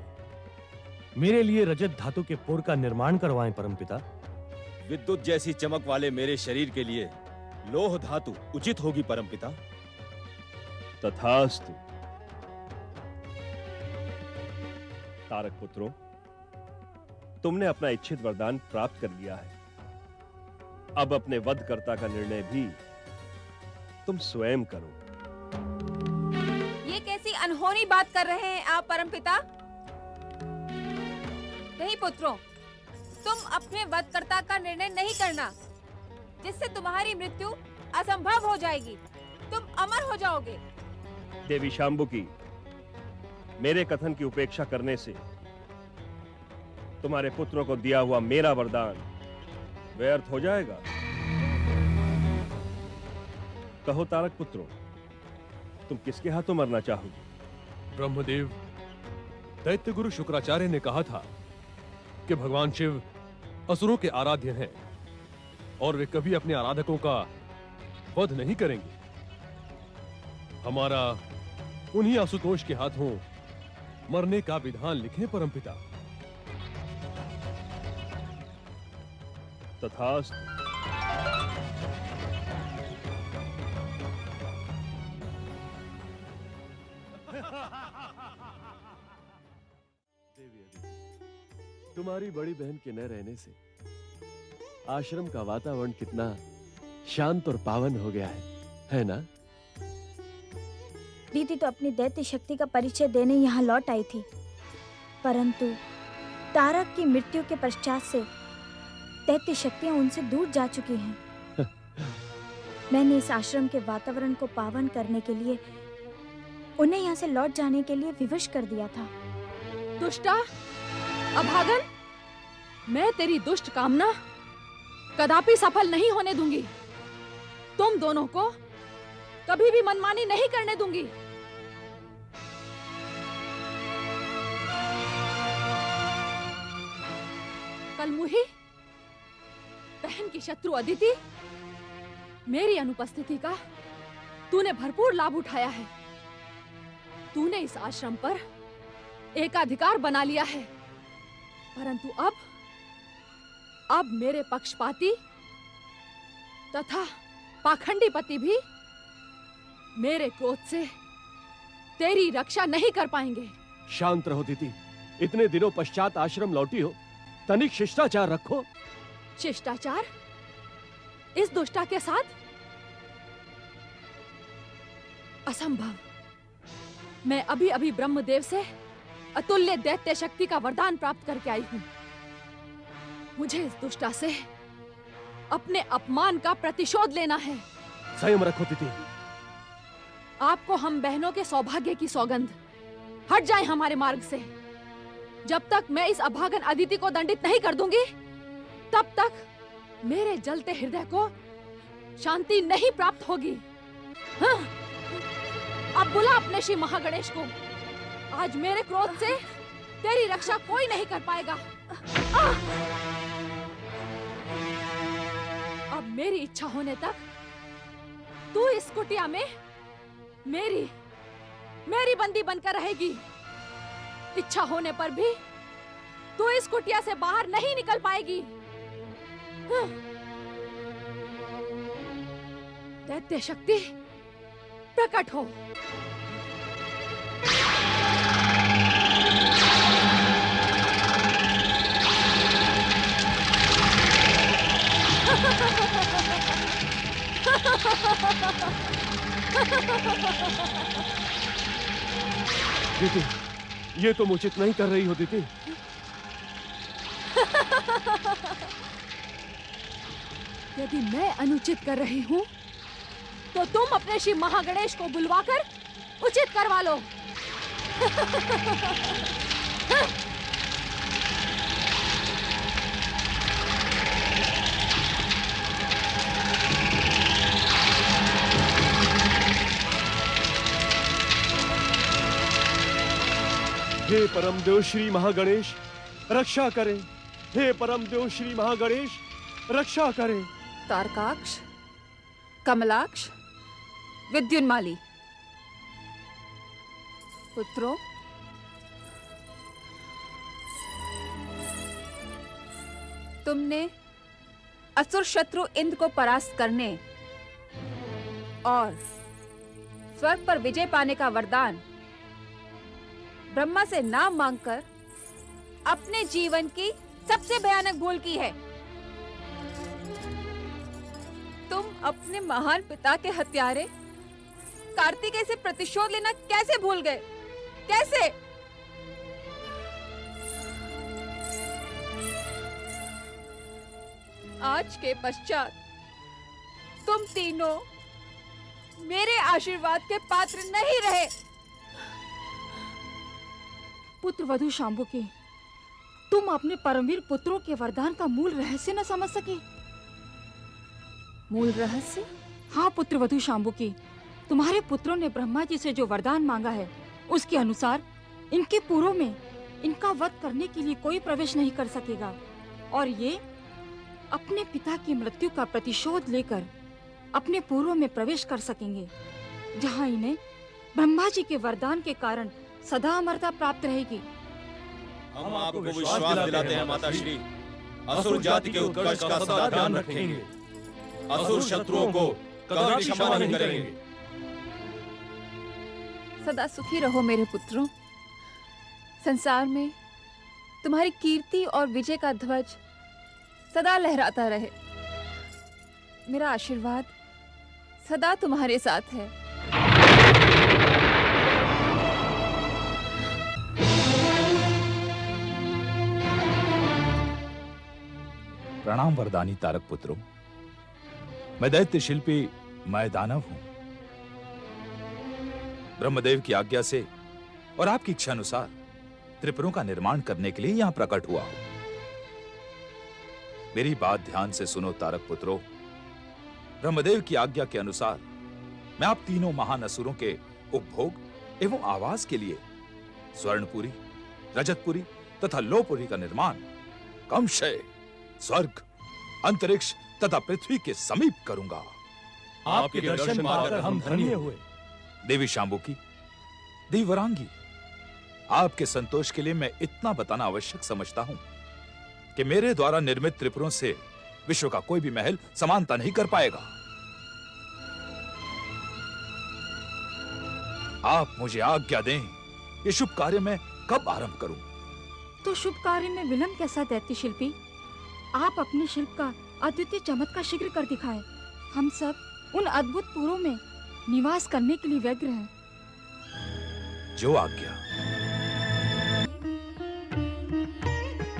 मेरे लिए रजत धातु के पुर का निर्माण करवाएं परमपिता। विद्युत जैसी चमक वाले मेरे शरीर के लिए लोह धातु उचित होगी परमपिता। तथास्तु। तारक पुत्रों, तुमने अपना इच्छित वरदान प्राप्त कर लिया है। अब अपने वधकर्ता का निर्णय भी तुम स्वयं करो। ये कैसी अनहोनी बात कर रहे हैं आप परमपिता? नहीं पुत्रों, तुम अपने वधकर्ता का निर्णय नहीं करना, जिससे तुम्हारी मृत्यु असंभव हो जाएगी। तुम अमर हो जाओगे। देवी शांबुकी, मेरे कथन की उपेक्षा करने से तुम्हारे पुत्रों को दिया हुआ मेरा वरदान व्यर्थ हो जाएगा। कहो तारक पुत्रों, तुम किसके हाथों मरना चाहोगे? ब्रह्मदेव, दैत्य गुरु शुक्राचार्य ने कहा था कि भगवान शिव असुरों के आराध्य हैं और वे कभी अपने आराधकों का वध नहीं करेंगे। हमारा उन्हीं आशुतोष के हाथों मरने का विधान लिखें परमपिता। तथास्तु। तुम्हारी बड़ी बहन के न रहने से आश्रम का वातावरण कितना शांत और पावन हो गया है ना? दीदी तो अपनी दैत्य शक्ति का परिचय देने यहाँ लौट आई थी, परंतु तारक की मृत्यु के पश्चात से दैत्य शक्तियाँ उनसे दूर जा चुकी हैं। मैंने इस आश्रम के वातावरण को पावन करने के लिए उन्हें यहाँ से लौट जाने के लिए विवश कर दिया था। दुष्टा, अभागन, मैं तेरी दुष्ट कामना कदापि सफल नहीं होने दूंगी। तुम दोनों को कभी भी मनमानी नहीं करने दूंगी। कलमुही, बहन की शत्रु अदिति, मेरी अनुपस्थिति का तूने भरपूर लाभ उठाया है। तूने इस आश्रम पर एकाधिकार बना लिया है, परंतु अब मेरे पक्षपाती तथा पाखंडी पति भी मेरे क्रोध से तेरी रक्षा नहीं कर पाएंगे। शांत रहो दीदी, इतने दिनों पश्चात आश्रम लौटी हो, तनिक शिष्टाचार रखो। शिष्टाचार इस दुष्टा के साथ? असंभव। मैं अभी अभी ब्रह्मदेव से अतुल्य दैत्य शक्ति का वरदान प्राप्त करके आई हूं। मुझे इस दुष्टा से अपने अपमान का प्रतिशोध लेना है। संयम रखो दीदी। आपको हम बहनों के सौभाग्य की सौगंध, हट जाए हमारे मार्ग से। जब तक मैं इस अभागन अदिति को दंडित नहीं कर दूंगी, तब तक मेरे जलते हृदय को शांति नहीं प्राप्त होगी। हाँ? अब बुला अपने श्री महागणेश को। आज मेरे क्रोध से तेरी रक्षा कोई नहीं कर पाएगा। अब मेरी इच्छा होने तक तू इस कुटिया में मेरी बंदी बनकर रहेगी। इच्छा होने पर भी तू इस कुटिया से बाहर नहीं निकल पाएगी। दैत्य शक्ति प्रकट हो। दीदी, ये तुम उचित नहीं कर रही हो दीदी। यदि मैं अनुचित कर रही हूँ तो तुम अपने शिव महागणेश को बुलवाकर उचित करवा लो। हे परमदेव श्री महागणेश, रक्षा करें। हे परमदेव श्री महागणेश, रक्षा करें। तारकाक्ष, कमलाक्ष, विद्युन्माली, पुत्रों, तुमने असुर शत्रु इंद्र को परास्त करने और स्वर्ग पर विजय पाने का वरदान ब्रह्मा से नाम मांगकर अपने जीवन की सबसे भयानक भूल की है। तुम अपने महान पिता के हत्यारे कार्तिकेय से प्रतिशोध लेना कैसे भूल गए? कैसे? आज के पश्चात तुम तीनों मेरे आशीर्वाद के पात्र नहीं रहे। पुत्र वधु शांबुके, तुम अपने परमवीर पुत्रों के वरदान का मूल रहस्य न समझ सके। मूल रहस्य? हाँ पुत्र वधु शांबुके, तुम्हारे पुत्रों ने ब्रह्मा जी से जो वरदान मांगा है उसके अनुसार इनके पूर्व में इनका वध करने के लिए कोई प्रवेश नहीं कर सकेगा और ये अपने पिता की मृत्यु का प्रतिशोध लेकर अपने पूर्व में प्रवेश कर सकेंगे, जहाँ इन्हें ब्रह्मा जी के वरदान के कारण सदा अमरता प्राप्त रहेगी। हम आपको विश्वास दिलाते हैं माता श्री, असुर जाति के उत्कर्ष का सदा ध्यान रखेंगे, असुर शत्रुओं को कदापि क्षमा नहीं करेंगे। सदा सुखी रहो मेरे पुत्रों। संसार में तुम्हारी कीर्ति और विजय का ध्वज सदा लहराता रहे। मेरा आशीर्वाद सदा तुम्हारे साथ है। प्रणाम वरदानी तारक पुत्रों। मैं दैत्य शिल्पी मैं दानव हूं। ब्रह्मदेव की आज्ञा से और आपकी इच्छा अनुसार त्रिपुरों का निर्माण करने के लिए यहां प्रकट हुआ हूं। मेरी बात ध्यान से सुनो तारक पुत्रों। ब्रह्मदेव की आज्ञा के अनुसार मैं आप तीनों महान असुरों के उपभोग एवं आवास के लिए स्वर्णपुरी, रजतपुरी तथा लोहपुरी का निर्माण कमशय स्वर्ग, अंतरिक्ष तथा पृथ्वी के समीप करूंगा। आपके दर्शन पाकर हम धन्य हुए। देवी शांबुकी, देवी वरांगी, आपके संतोष के लिए मैं इतना बताना आवश्यक समझता हूं कि मेरे द्वारा निर्मित त्रिपुरों से विश्व का कोई भी महल समानता नहीं कर पाएगा। आप मुझे आज्ञा दें, ये शुभ कार्य मैं कब आरंभ करूं? तो शुभ कार्य में विलंब कैसा दैत्य शिल्पी? आप अपने शिल्प का अद्वितीय चमत्कार शीघ्र कर दिखाएं। हम सब उन अद्भुत पुरों में निवास करने के लिए व्यग्र हैं। जो आज्ञा।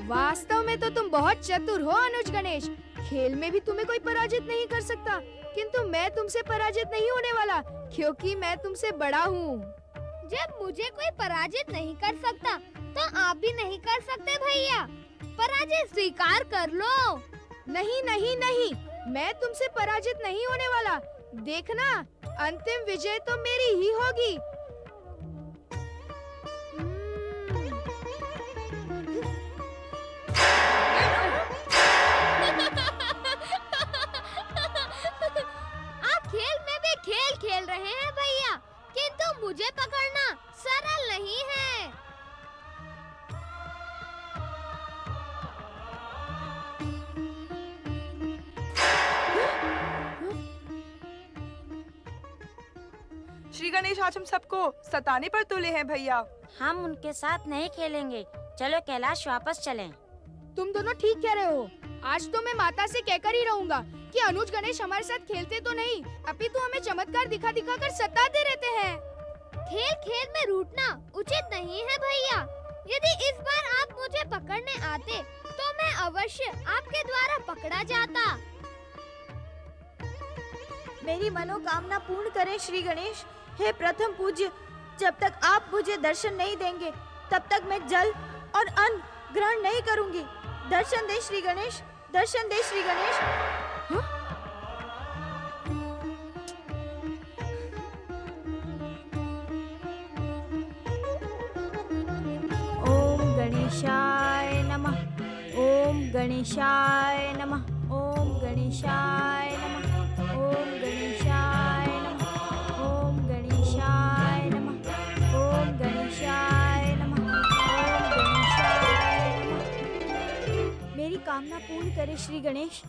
वास्तव में तो तुम बहुत चतुर हो अनुज गणेश। खेल में भी तुम्हें कोई पराजित नहीं कर सकता, किंतु मैं तुमसे पराजित नहीं होने वाला, क्योंकि मैं तुमसे बड़ा हूँ। जब मुझे कोई पराजित नहीं कर सकता, तो आप भी नहीं कर सकते भैया। पराजय स्वीकार कर लो। नहीं नहीं नहीं, मैं तुमसे पराजित नहीं होने वाला। देखना, अंतिम विजय तो मेरी ही होगी। आप खेल में भी खेल खेल रहे हैं भैया, किंतु मुझे पकड़ना सरल नहीं है। श्री गणेश आज हम सबको सताने पर तुले हैं भैया। हम उनके साथ नहीं खेलेंगे, चलो कैलाश वापस चलें। तुम दोनों ठीक कह रहे हो। आज तो मैं माता से कहकर ही रहूंगा कि अनुज गणेश हमारे साथ खेलते तो नहीं, अपितु हमें चमत्कार दिखा दिखा कर सताते रहते हैं। खेल खेल में रूठना उचित नहीं है भैया। यदि इस बार आप मुझे पकड़ने आते तो मैं अवश्य आपके द्वारा पकड़ा जाता। मेरी मनोकामना पूर्ण करें श्री गणेश। हे प्रथम पूज्य, जब तक आप मुझे दर्शन नहीं देंगे तब तक मैं जल और अन्न ग्रहण नहीं करूंगी। दर्शन दे श्री गणेश, दर्शन दे श्री गणेश। ओम गणेशाय नमः, ओम गणेशाय नमः, ओम गणेशाय नमः, ओम गणेशाय नमः, ओम गणेशाय नमः, ओम गणेशाय नमः, ओम गणेशाय नमः। मेरी कामना पूर्ण करे श्री गणेश।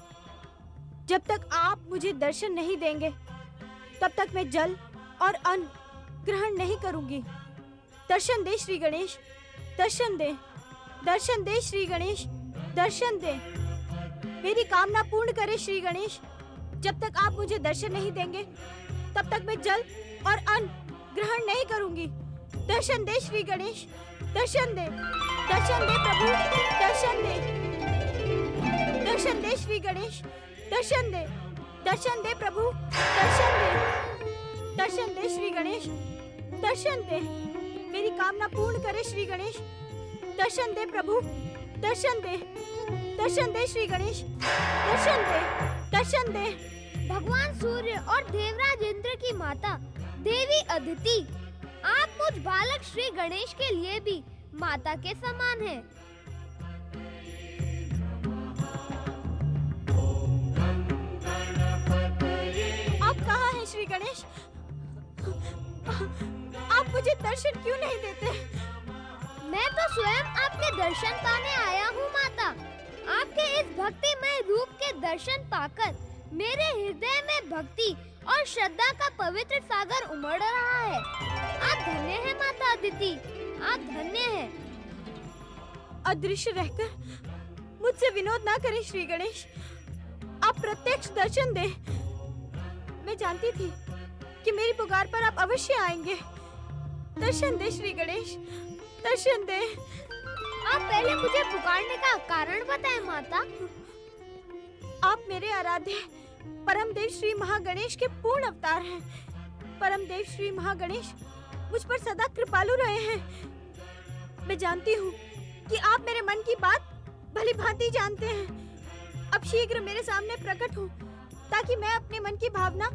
जब तक आप मुझे दर्शन नहीं देंगे तब तक मैं जल और अन्न ग्रहण नहीं करूंगी। दर्शन दे श्री गणेश, दर्शन दे, दर्शन दे श्री गणेश, दर्शन दे। मेरी कामना पूर्ण करे श्री गणेश। जब तक आप मुझे दर्शन नहीं देंगे तब तक मैं जल और अन्न ग्रहण नहीं करूंगी। दर्शन दे श्री गणेश, दर्शन दे, दर्शन दे प्रभु, दर्शन दे, दर्शन दे श्री गणेश, दर्शन दे, दर्शन दे प्रभु, दर्शन दे, दर्शन दे श्री गणेश, दर्शन दे। मेरी कामना पूर्ण करे श्री गणेश। दर्शन दे प्रभु, दर्शन दे, दर्शन दे श्री गणेश, दर्शन दे, दर्शन दे। भगवान सूर्य और देवराज इंद्र की माता देवी अदिति, आप मुझ बालक श्री गणेश के लिए भी माता के समान हैं। आप कहाँ हैं श्री गणेश? आप मुझे दर्शन क्यों नहीं देते? मैं तो स्वयं आपके दर्शन पाने आया हूँ माता। आपके इस भक्तिमय रूप के दर्शन पाकर मेरे हृदय में भक्ति और श्रद्धा का पवित्र सागर उमड़ रहा है। आप धन्य हैं माता अदिति, आप धन्य हैं। अदृश्य रहकर मुझसे विनोद ना करें श्री गणेश। आप प्रत्यक्ष दर्शन दे। मैं जानती थी कि मेरी पुकार पर आप अवश्य आएंगे। दर्शन दे श्री गणेश, दर्शन दे। आप पहले मुझे पुकारने का कारण बताएं माता। आप मेरे आराध्य परम देव श्री महागणेश के पूर्ण अवतार हैं। परम देव श्री महागणेश मुझ पर सदा कृपालु रहे हैं। मैं जानती हूँ कि आप मेरे मन की बात भली भांति जानते हैं। अब शीघ्र मेरे सामने प्रकट हो ताकि मैं अपने मन की भावना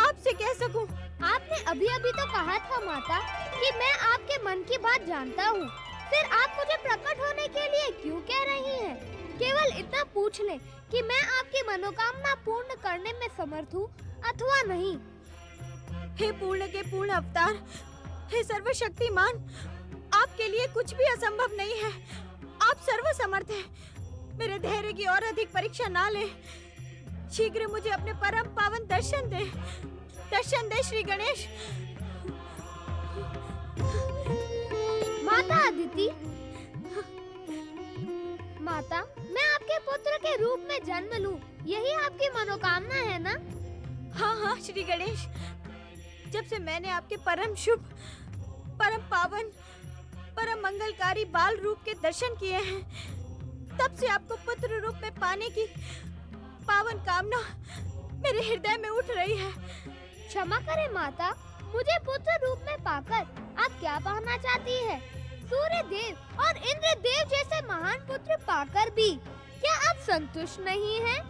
आपसे कह सकूं। आपने अभी अभी तो कहा था माता कि मैं आपके मन की बात जानता हूँ। फिर आप मुझे प्रकट होने के लिए क्यों कह रही हैं? केवल इतना पूछ लें कि मैं आपकी मनोकामना पूर्ण करने में समर्थ हूँ अथवा नहीं। हे पूर्ण के पूर्ण अवतार, हे सर्वशक्तिमान, आपके लिए कुछ भी असंभव नहीं है। आप सर्वसमर्थ हैं। मेरे धैर्य की और अधिक परीक्षा ना लें। शीघ्र मुझे अपने परम पावन दर्शन दे। दर्शन दे श्री गणेश। माता अदिति, माता, मैं आपके पुत्र के रूप में जन्म लूं, यही आपकी मनोकामना है ना? हाँ हाँ श्री गणेश। जब से मैंने आपके परम शुभ, परम पावन, परम मंगलकारी बाल रूप के दर्शन किए हैं, तब से आपको पुत्र रूप में पाने की पावन कामना मेरे हृदय में उठ रही है। क्षमा करें माता, मुझे पुत्र रूप में पाकर आप क्या पाना चाहती है? सूर्य देव और इंद्र देव जैसे महान पुत्र पाकर भी क्या आप संतुष्ट नहीं हैं?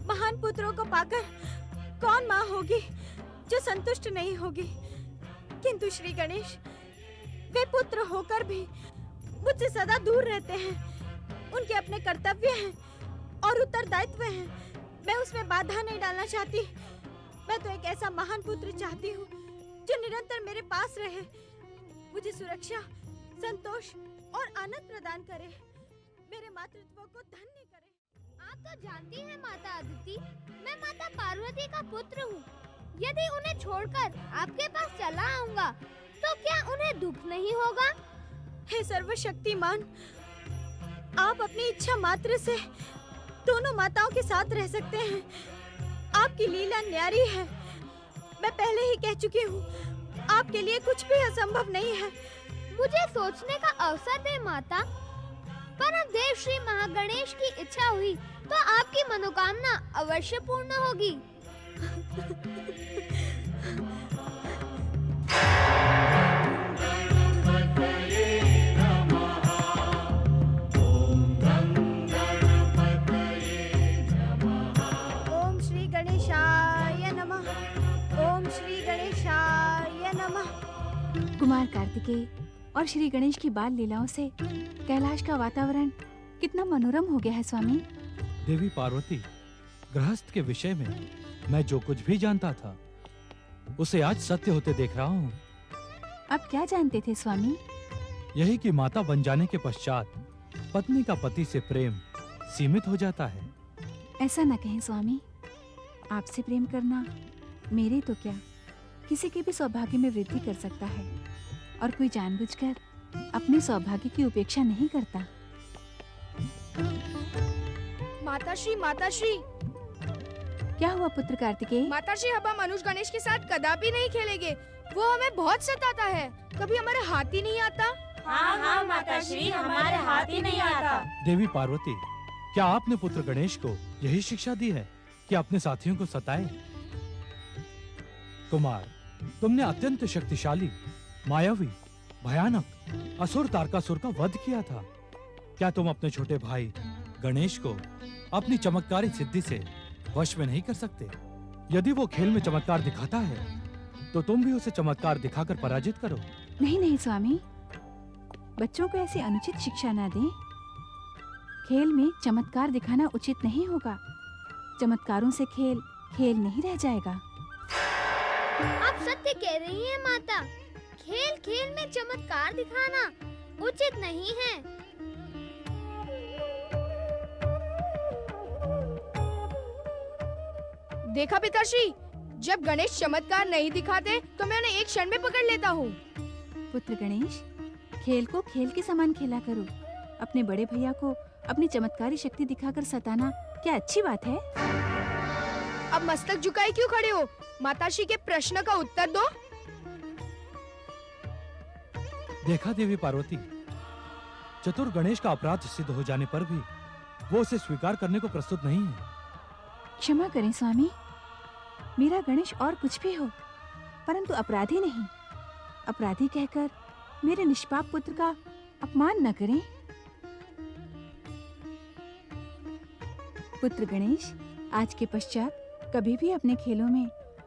महान पुत्रों को पाकर कौन माँ होगी जो संतुष्ट नहीं होगी? किंतु श्री गणेश, वे पुत्र होकर भी मुझसे सदा दूर रहते हैं। उनके अपने कर्तव्य हैं और उत्तरदायित्व हैं। मैं उसमें बाधा नहीं डालना चाहती। मैं तो एक ऐसा महान पुत्र चाहती हूँ जो निरंतर मेरे पास रहे, मुझे सुरक्षा, संतोष और आनंद प्रदान करे, मेरे मातृत्व को धन्य करे। आप तो जानती हैं माता अदिति, मैं माता पार्वती का पुत्र हूँ। यदि उन्हें छोड़कर आपके पास चला आऊंगा तो क्या उन्हें दुख नहीं होगा? हे सर्वशक्तिमान, आप अपनी इच्छा मात्र से दोनों माताओं के साथ रह सकते हैं। आपकी लीला न्यारी है। मैं पहले ही कह चुकी हूँ, आपके लिए कुछ भी असंभव नहीं है। मुझे सोचने का अवसर दे माता। परम देव श्री महागणेश की इच्छा हुई तो आपकी मनोकामना अवश्य पूर्ण होगी। ओम श्री गणेशाय नमः। ओम श्री गणेशाय नमः। कुमार कार्तिकेय और श्री गणेश की बाल लीलाओं से कैलाश का वातावरण कितना मनोरम हो गया है स्वामी। देवी पार्वती, गृहस्थ के विषय में मैं जो कुछ भी जानता था उसे आज सत्य होते देख रहा हूँ। अब क्या जानते थे स्वामी? यही कि माता बन जाने के पश्चात पत्नी का पति से प्रेम सीमित हो जाता है। ऐसा न कहें स्वामी, आपसे प्रेम करना मेरे तो क्या किसी के भी सौभाग्य में वृद्धि कर सकता है, और कोई जानबूझकर अपने सौभाग्य की उपेक्षा नहीं करता। माताश्री, माताश्री। क्या हुआ पुत्र कार्तिकेय? माताश्री, अब हम अनुज गणेश के साथ कदापि नहीं खेलेंगे। वो हमें बहुत सताता है, कभी हमारे हाथ ही नहीं आता। हाँ हाँ माताश्री, हमारे हाथ ही नहीं आता। देवी पार्वती, क्या आपने पुत्र गणेश को यही शिक्षा दी है कि अपने साथियों को सताए? कुमार, तुमने अत्यंत शक्तिशाली, मायावी, भयानक असुर तारकासुर का वध किया था। क्या तुम अपने छोटे भाई गणेश को अपनी चमत्कारी सिद्धि से वश में नहीं कर सकते? यदि वो खेल में चमत्कार दिखाता है तो तुम भी उसे चमत्कार दिखाकर पराजित करो। नहीं नहीं स्वामी, बच्चों को ऐसी अनुचित शिक्षा ना दें। खेल में चमत्कार दिखाना उचित नहीं होगा। चमत्कारों से खेल खेल नहीं रह जाएगा। आप सत्य कह रही हैं माता। खेल खेल में चमत्कार दिखाना उचित नहीं है। देखा पिताश्री, जब गणेश चमत्कार नहीं दिखाते तो मैं उन्हें एक क्षण में पकड़ लेता हूँ। पुत्र गणेश, खेल को खेल के समान खेला करो। अपने बड़े भैया को अपनी चमत्कारी शक्ति दिखाकर सताना क्या अच्छी बात है? अब मस्तक झुकाए क्यों खड़े हो? माताश्री के प्रश्न का उत्तर दो। देखा देवी पार्वती, चतुर गणेश का अपराध सिद्ध हो जाने पर भी वो उसे स्वीकार करने को प्रस्तुत नहीं है। क्षमा करें स्वामी, मेरा गणेश और कुछ भी हो, परंतु अपराधी नहीं। अपराधी कहकर मेरे निष्पाप पुत्र का अपमान न करें। पुत्र गणेश, आज के पश्चात कभी भी अपने खेलों में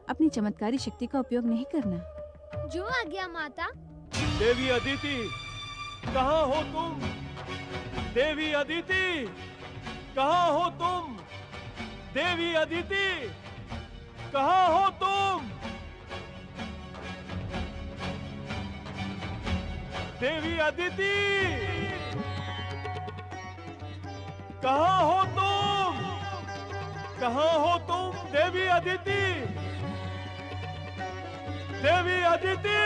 अपनी चमत्कारी शक्ति का उपयोग नहीं करना। जो आज्ञा माता। देवी अदिति, कहाँ हो तुम? देवी अदिति, कहाँ हो तुम? देवी अदिति, कहाँ हो तुम? देवी अदिति, कहाँ हो तुम? कहाँ हो तुम? देवी अदिति, देवी अदिति।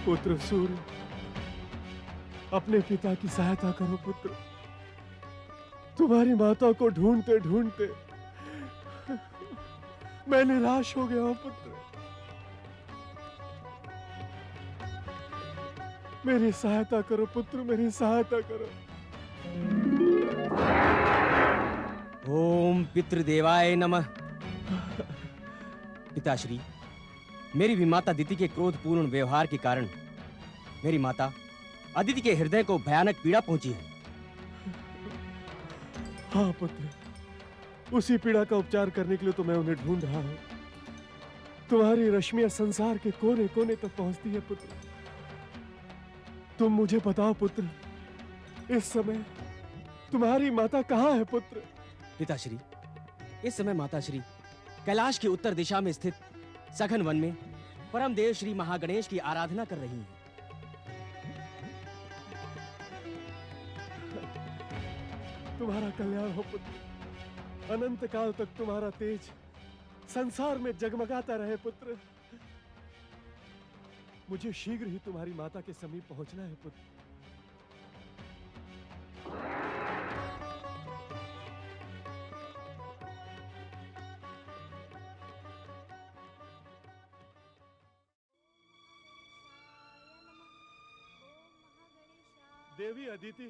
पुत्र सूर्य, अपने पिता की सहायता करो पुत्र। तुम्हारी माता को ढूंढते ढूंढते मैं निराश हो गया हूं पुत्र। मेरी सहायता करो पुत्र, मेरी सहायता करो। ओम पितृदेवाय नमः। पिताश्री, मेरी भी माता अदिति के क्रोधपूर्ण व्यवहार के कारण मेरी माता अदिति के हृदय को भयानक पीड़ा पहुंची है। हाँ पुत्र, उसी पीड़ा का उपचार करने के लिए तो मैं उन्हें ढूंढ रहा हूं। तुम्हारी रश्मियां संसार के कोने कोने तक पहुंचती है पुत्र। तुम मुझे बताओ पुत्र, इस समय तुम्हारी माता कहाँ है पुत्र? पिताश्री, इस समय माताश्री कैलाश की उत्तर दिशा में स्थित सघन वन में परम देव श्री महागणेश की आराधना कर रही हैं। तुम्हारा कल्याण हो पुत्र। अनंत काल तक तुम्हारा तेज संसार में जगमगाता रहे पुत्र। मुझे शीघ्र ही तुम्हारी माता के समीप पहुंचना है पुत्र। देवी अदिति,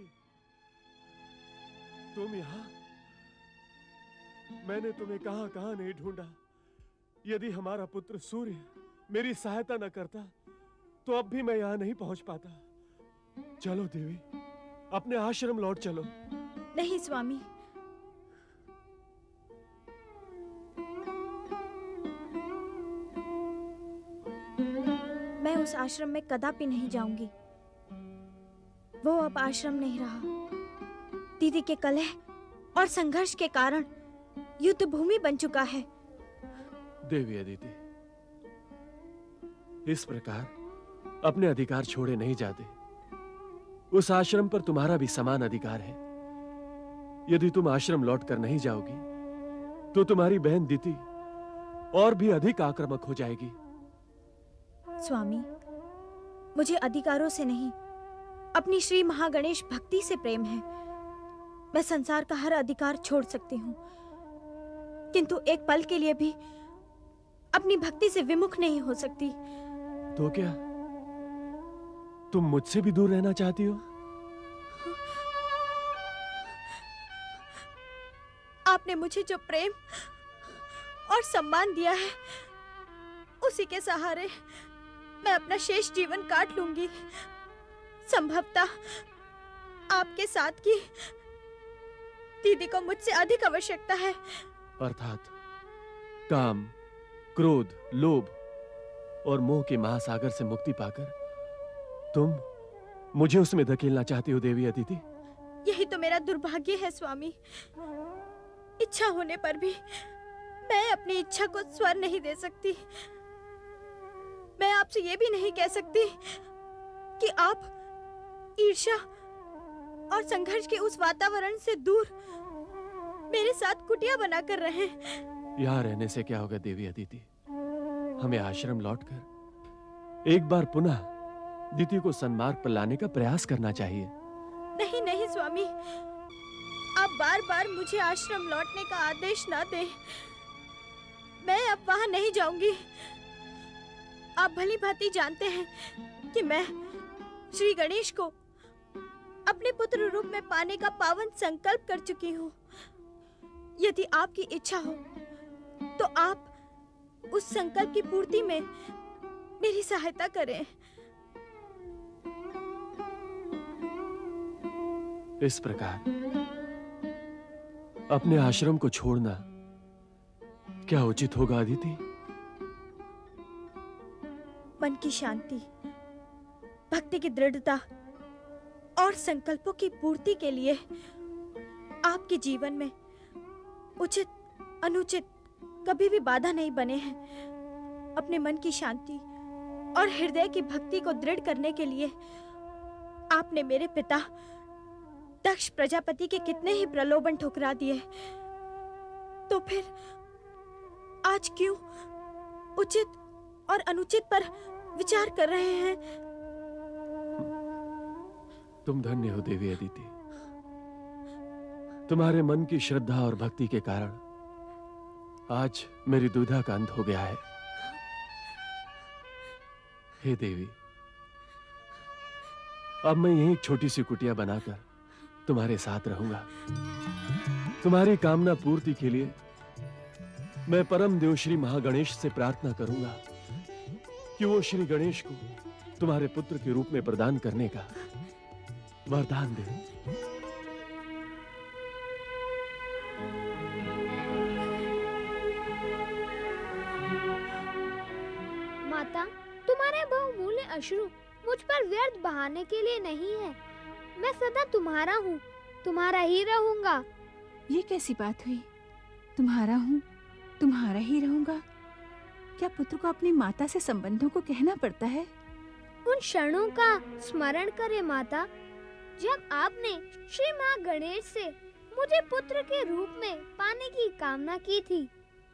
तुम यहाँ? मैंने तुम्हें कहां कहां नहीं ढूंढा। यदि हमारा पुत्र सूर्य मेरी सहायता न करता तो अब भी मैं यहाँ नहीं पहुंच पाता। चलो देवी, अपने आश्रम लौट चलो। नहीं स्वामी, मैं उस आश्रम में कदापि नहीं जाऊंगी। वो अब आश्रम नहीं रहा। दीदी के कलह और संघर्ष के कारण युद्ध भूमि बन चुका है। देवी अदिति, इस प्रकार अपने अधिकार छोड़े नहीं जाते। उस आश्रम पर तुम्हारा भी समान अधिकार है। यदि तुम आश्रम लौटकर नहीं जाओगी तो तुम्हारी बहन दीति और भी अधिक आक्रामक हो जाएगी। स्वामी, मुझे अधिकारों से नहीं, अपनी श्री महागणेश भक्ति से प्रेम है। मैं संसार का हर अधिकार छोड़ सकती हूँ, किंतु एक पल के लिए भी अपनी भक्ति से विमुख नहीं हो सकती। तो क्या तुम मुझसे भी दूर रहना चाहती हो? आपने मुझे जो प्रेम और सम्मान दिया है, उसी के सहारे मैं अपना शेष जीवन काट लूंगी। संभवतः आपके साथ की दीदी को मुझसे अधिक आवश्यकता है। अर्थात काम, क्रोध, लोभ और मोह के महासागर से मुक्ति पाकर तुम मुझे उसमें धकेलना चाहती हो देवी अदिति? यही तो मेरा दुर्भाग्य है स्वामी। इच्छा होने पर भी मैं अपनी इच्छा को स्वर नहीं दे सकती। मैं आपसे ये भी नहीं कह सकती कि आप ईर्ष्या और संघर्ष के उस वातावरण से दूर मेरे साथ कुटिया बनाकर रहें। यहाँ रहने से क्या होगा देवी अदिति? हमें आश्रम लौटकर एक बार पुनः दीति को सन्मार्ग पर लाने का प्रयास करना चाहिए। नहीं नहीं स्वामी, आप बार बार मुझे आश्रम लौटने का आदेश ना दें। मैं अब वहां नहीं जाऊंगी। आप भली भांति जानते हैं कि मैं श्री गणेश को अपने पुत्र रूप में पाने का पावन संकल्प कर चुकी हूँ। यदि आपकी इच्छा हो तो आप उस संकल्प की पूर्ति में मेरी सहायता करें। इस प्रकार अपने आश्रम को छोड़ना क्या उचित होगा अदिति? मन की शांति, भक्ति की दृढ़ता और संकल्पों की पूर्ति के लिए आपके जीवन में उचित अनुचित कभी भी बाधा नहीं बने हैं। अपने मन की शांति और हृदय की भक्ति को दृढ़ करने के लिए आपने मेरे पिता दक्ष प्रजापति के कितने ही प्रलोभन ठुकरा दिए। तो फिर आज क्यों उचित और अनुचित पर विचार कर रहे हैं? तुम धन्य हो देवी अदिति। तुम्हारे मन की श्रद्धा और भक्ति के कारण आज मेरी दुविधा का अंत हो गया है। हे देवी, अब मैं यही एक छोटी सी कुटिया बनाकर तुम्हारे साथ रहूंगा। तुम्हारी कामना पूर्ति के लिए मैं परम देव श्री महागणेश से प्रार्थना करूंगा कि वो श्री गणेश को तुम्हारे पुत्र के रूप में प्रदान करने का वरदान दे। माता, तुम्हारे बहुमूल्य अश्रु मुझ पर व्यर्थ बहाने के लिए नहीं है। मैं सदा तुम्हारा हूँ, तुम्हारा ही रहूंगा। ये कैसी बात हुई? तुम्हारा हूँ, तुम्हारा ही रहूंगा? क्या पुत्र को अपनी माता से संबंधों को कहना पड़ता है? उन क्षणों का स्मरण करें माता, जब आपने श्री माँ गणेश से मुझे पुत्र के रूप में पाने की कामना की थी।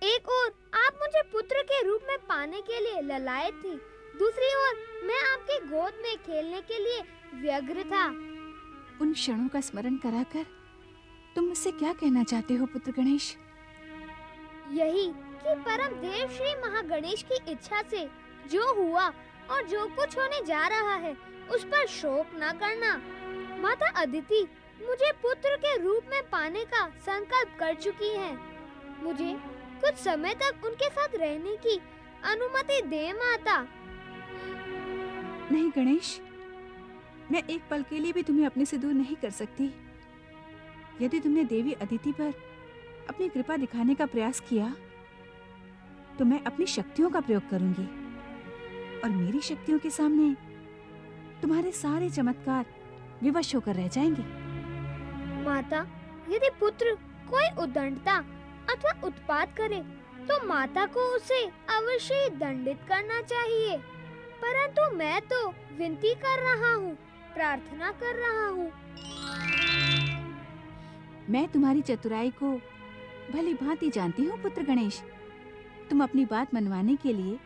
एक ओर आप मुझे पुत्र के रूप में पाने के लिए ललायत थी, दूसरी ओर मैं आपकी गोद में खेलने के लिए व्यग्र था। उन क्षणों का स्मरण कराकर तुम मुझसे क्या कहना चाहते हो पुत्र गणेश? यही कि परम देव श्री महागणेश की इच्छा से जो हुआ और जो कुछ होने जा रहा है उस पर शोक न करना। माता अदिति मुझे पुत्र के रूप में पाने का संकल्प कर चुकी हैं। मुझे कुछ समय तक उनके साथ रहने की अनुमति दे माता। नहीं गणेश, मैं एक पल के लिए भी तुम्हें अपने से दूर नहीं कर सकती। यदि तुमने देवी अदिति पर अपनी कृपा दिखाने का प्रयास किया तो मैं अपनी शक्तियों का प्रयोग करूंगी और मेरी शक्तियों के सामने तुम्हारे सारे चमत्कार विवश होकर रह जाएंगे। माता, यदि पुत्र कोई उद्दंडता अथवा उत्पात करे तो माता को उसे अवश्य ही दंडित करना चाहिए, परंतु मैं तो विनती कर रहा हूँ, प्रार्थना कर रहा हूँ। मैं तुम्हारी चतुराई को भली भांति जानती हूँ पुत्र गणेश। तुम अपनी बात मनवाने के लिए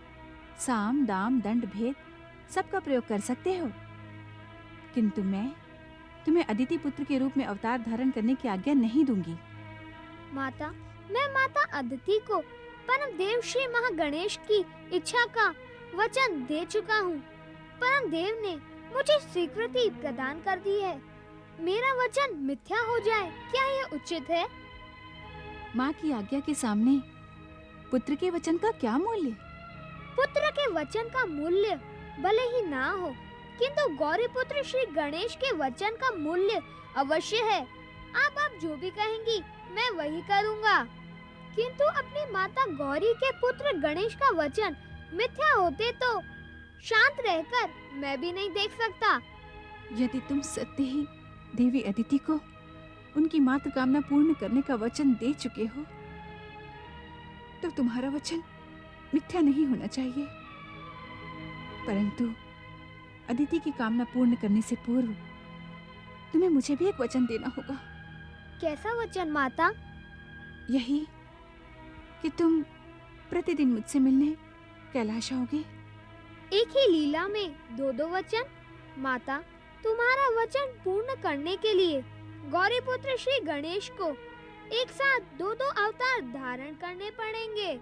साम दाम दंड भेद सबका प्रयोग कर सकते हो, किंतु मैं तुम्हें अदिति पुत्र के रूप में अवतार धारण करने की आज्ञा नहीं दूंगी। माता, मैं माता अदिति को परम देव श्री महागणेश की इच्छा का वचन दे चुका हूँ। परम देव ने मुझे स्वीकृति प्रदान कर दी है। मेरा वचन मिथ्या हो जाए क्या यह उचित है? माँ की आज्ञा के सामने पुत्र के वचन का क्या मूल्य? पुत्र के वचन का मूल्य भले ही ना हो, किंतु गौरी पुत्र श्री गणेश के वचन का मूल्य अवश्य है। आप जो भी कहेंगी मैं वही करूँगा, किंतु अपनी माता गौरी के पुत्र गणेश का वचन मिथ्या होते तो शांत रहकर मैं भी नहीं देख सकता। यदि तुम सत्य ही देवी अदिति को उनकी मात्र कामना पूर्ण करने का वचन दे चुके हो तो तुम्हारा वचन मिथ्या नहीं होना चाहिए, परंतु अदिति की कामना पूर्ण करने से पूर्व तुम्हें मुझे भी एक वचन देना होगा। कैसा वचन माता? यही कि तुम प्रतिदिन मुझसे मिलने कैलाश आओगे। एक ही लीला में दो वचन? माता, तुम्हारा वचन पूर्ण करने के लिए गौरी पुत्र श्री गणेश को एक साथ दो अवतार धारण करने पड़ेंगे।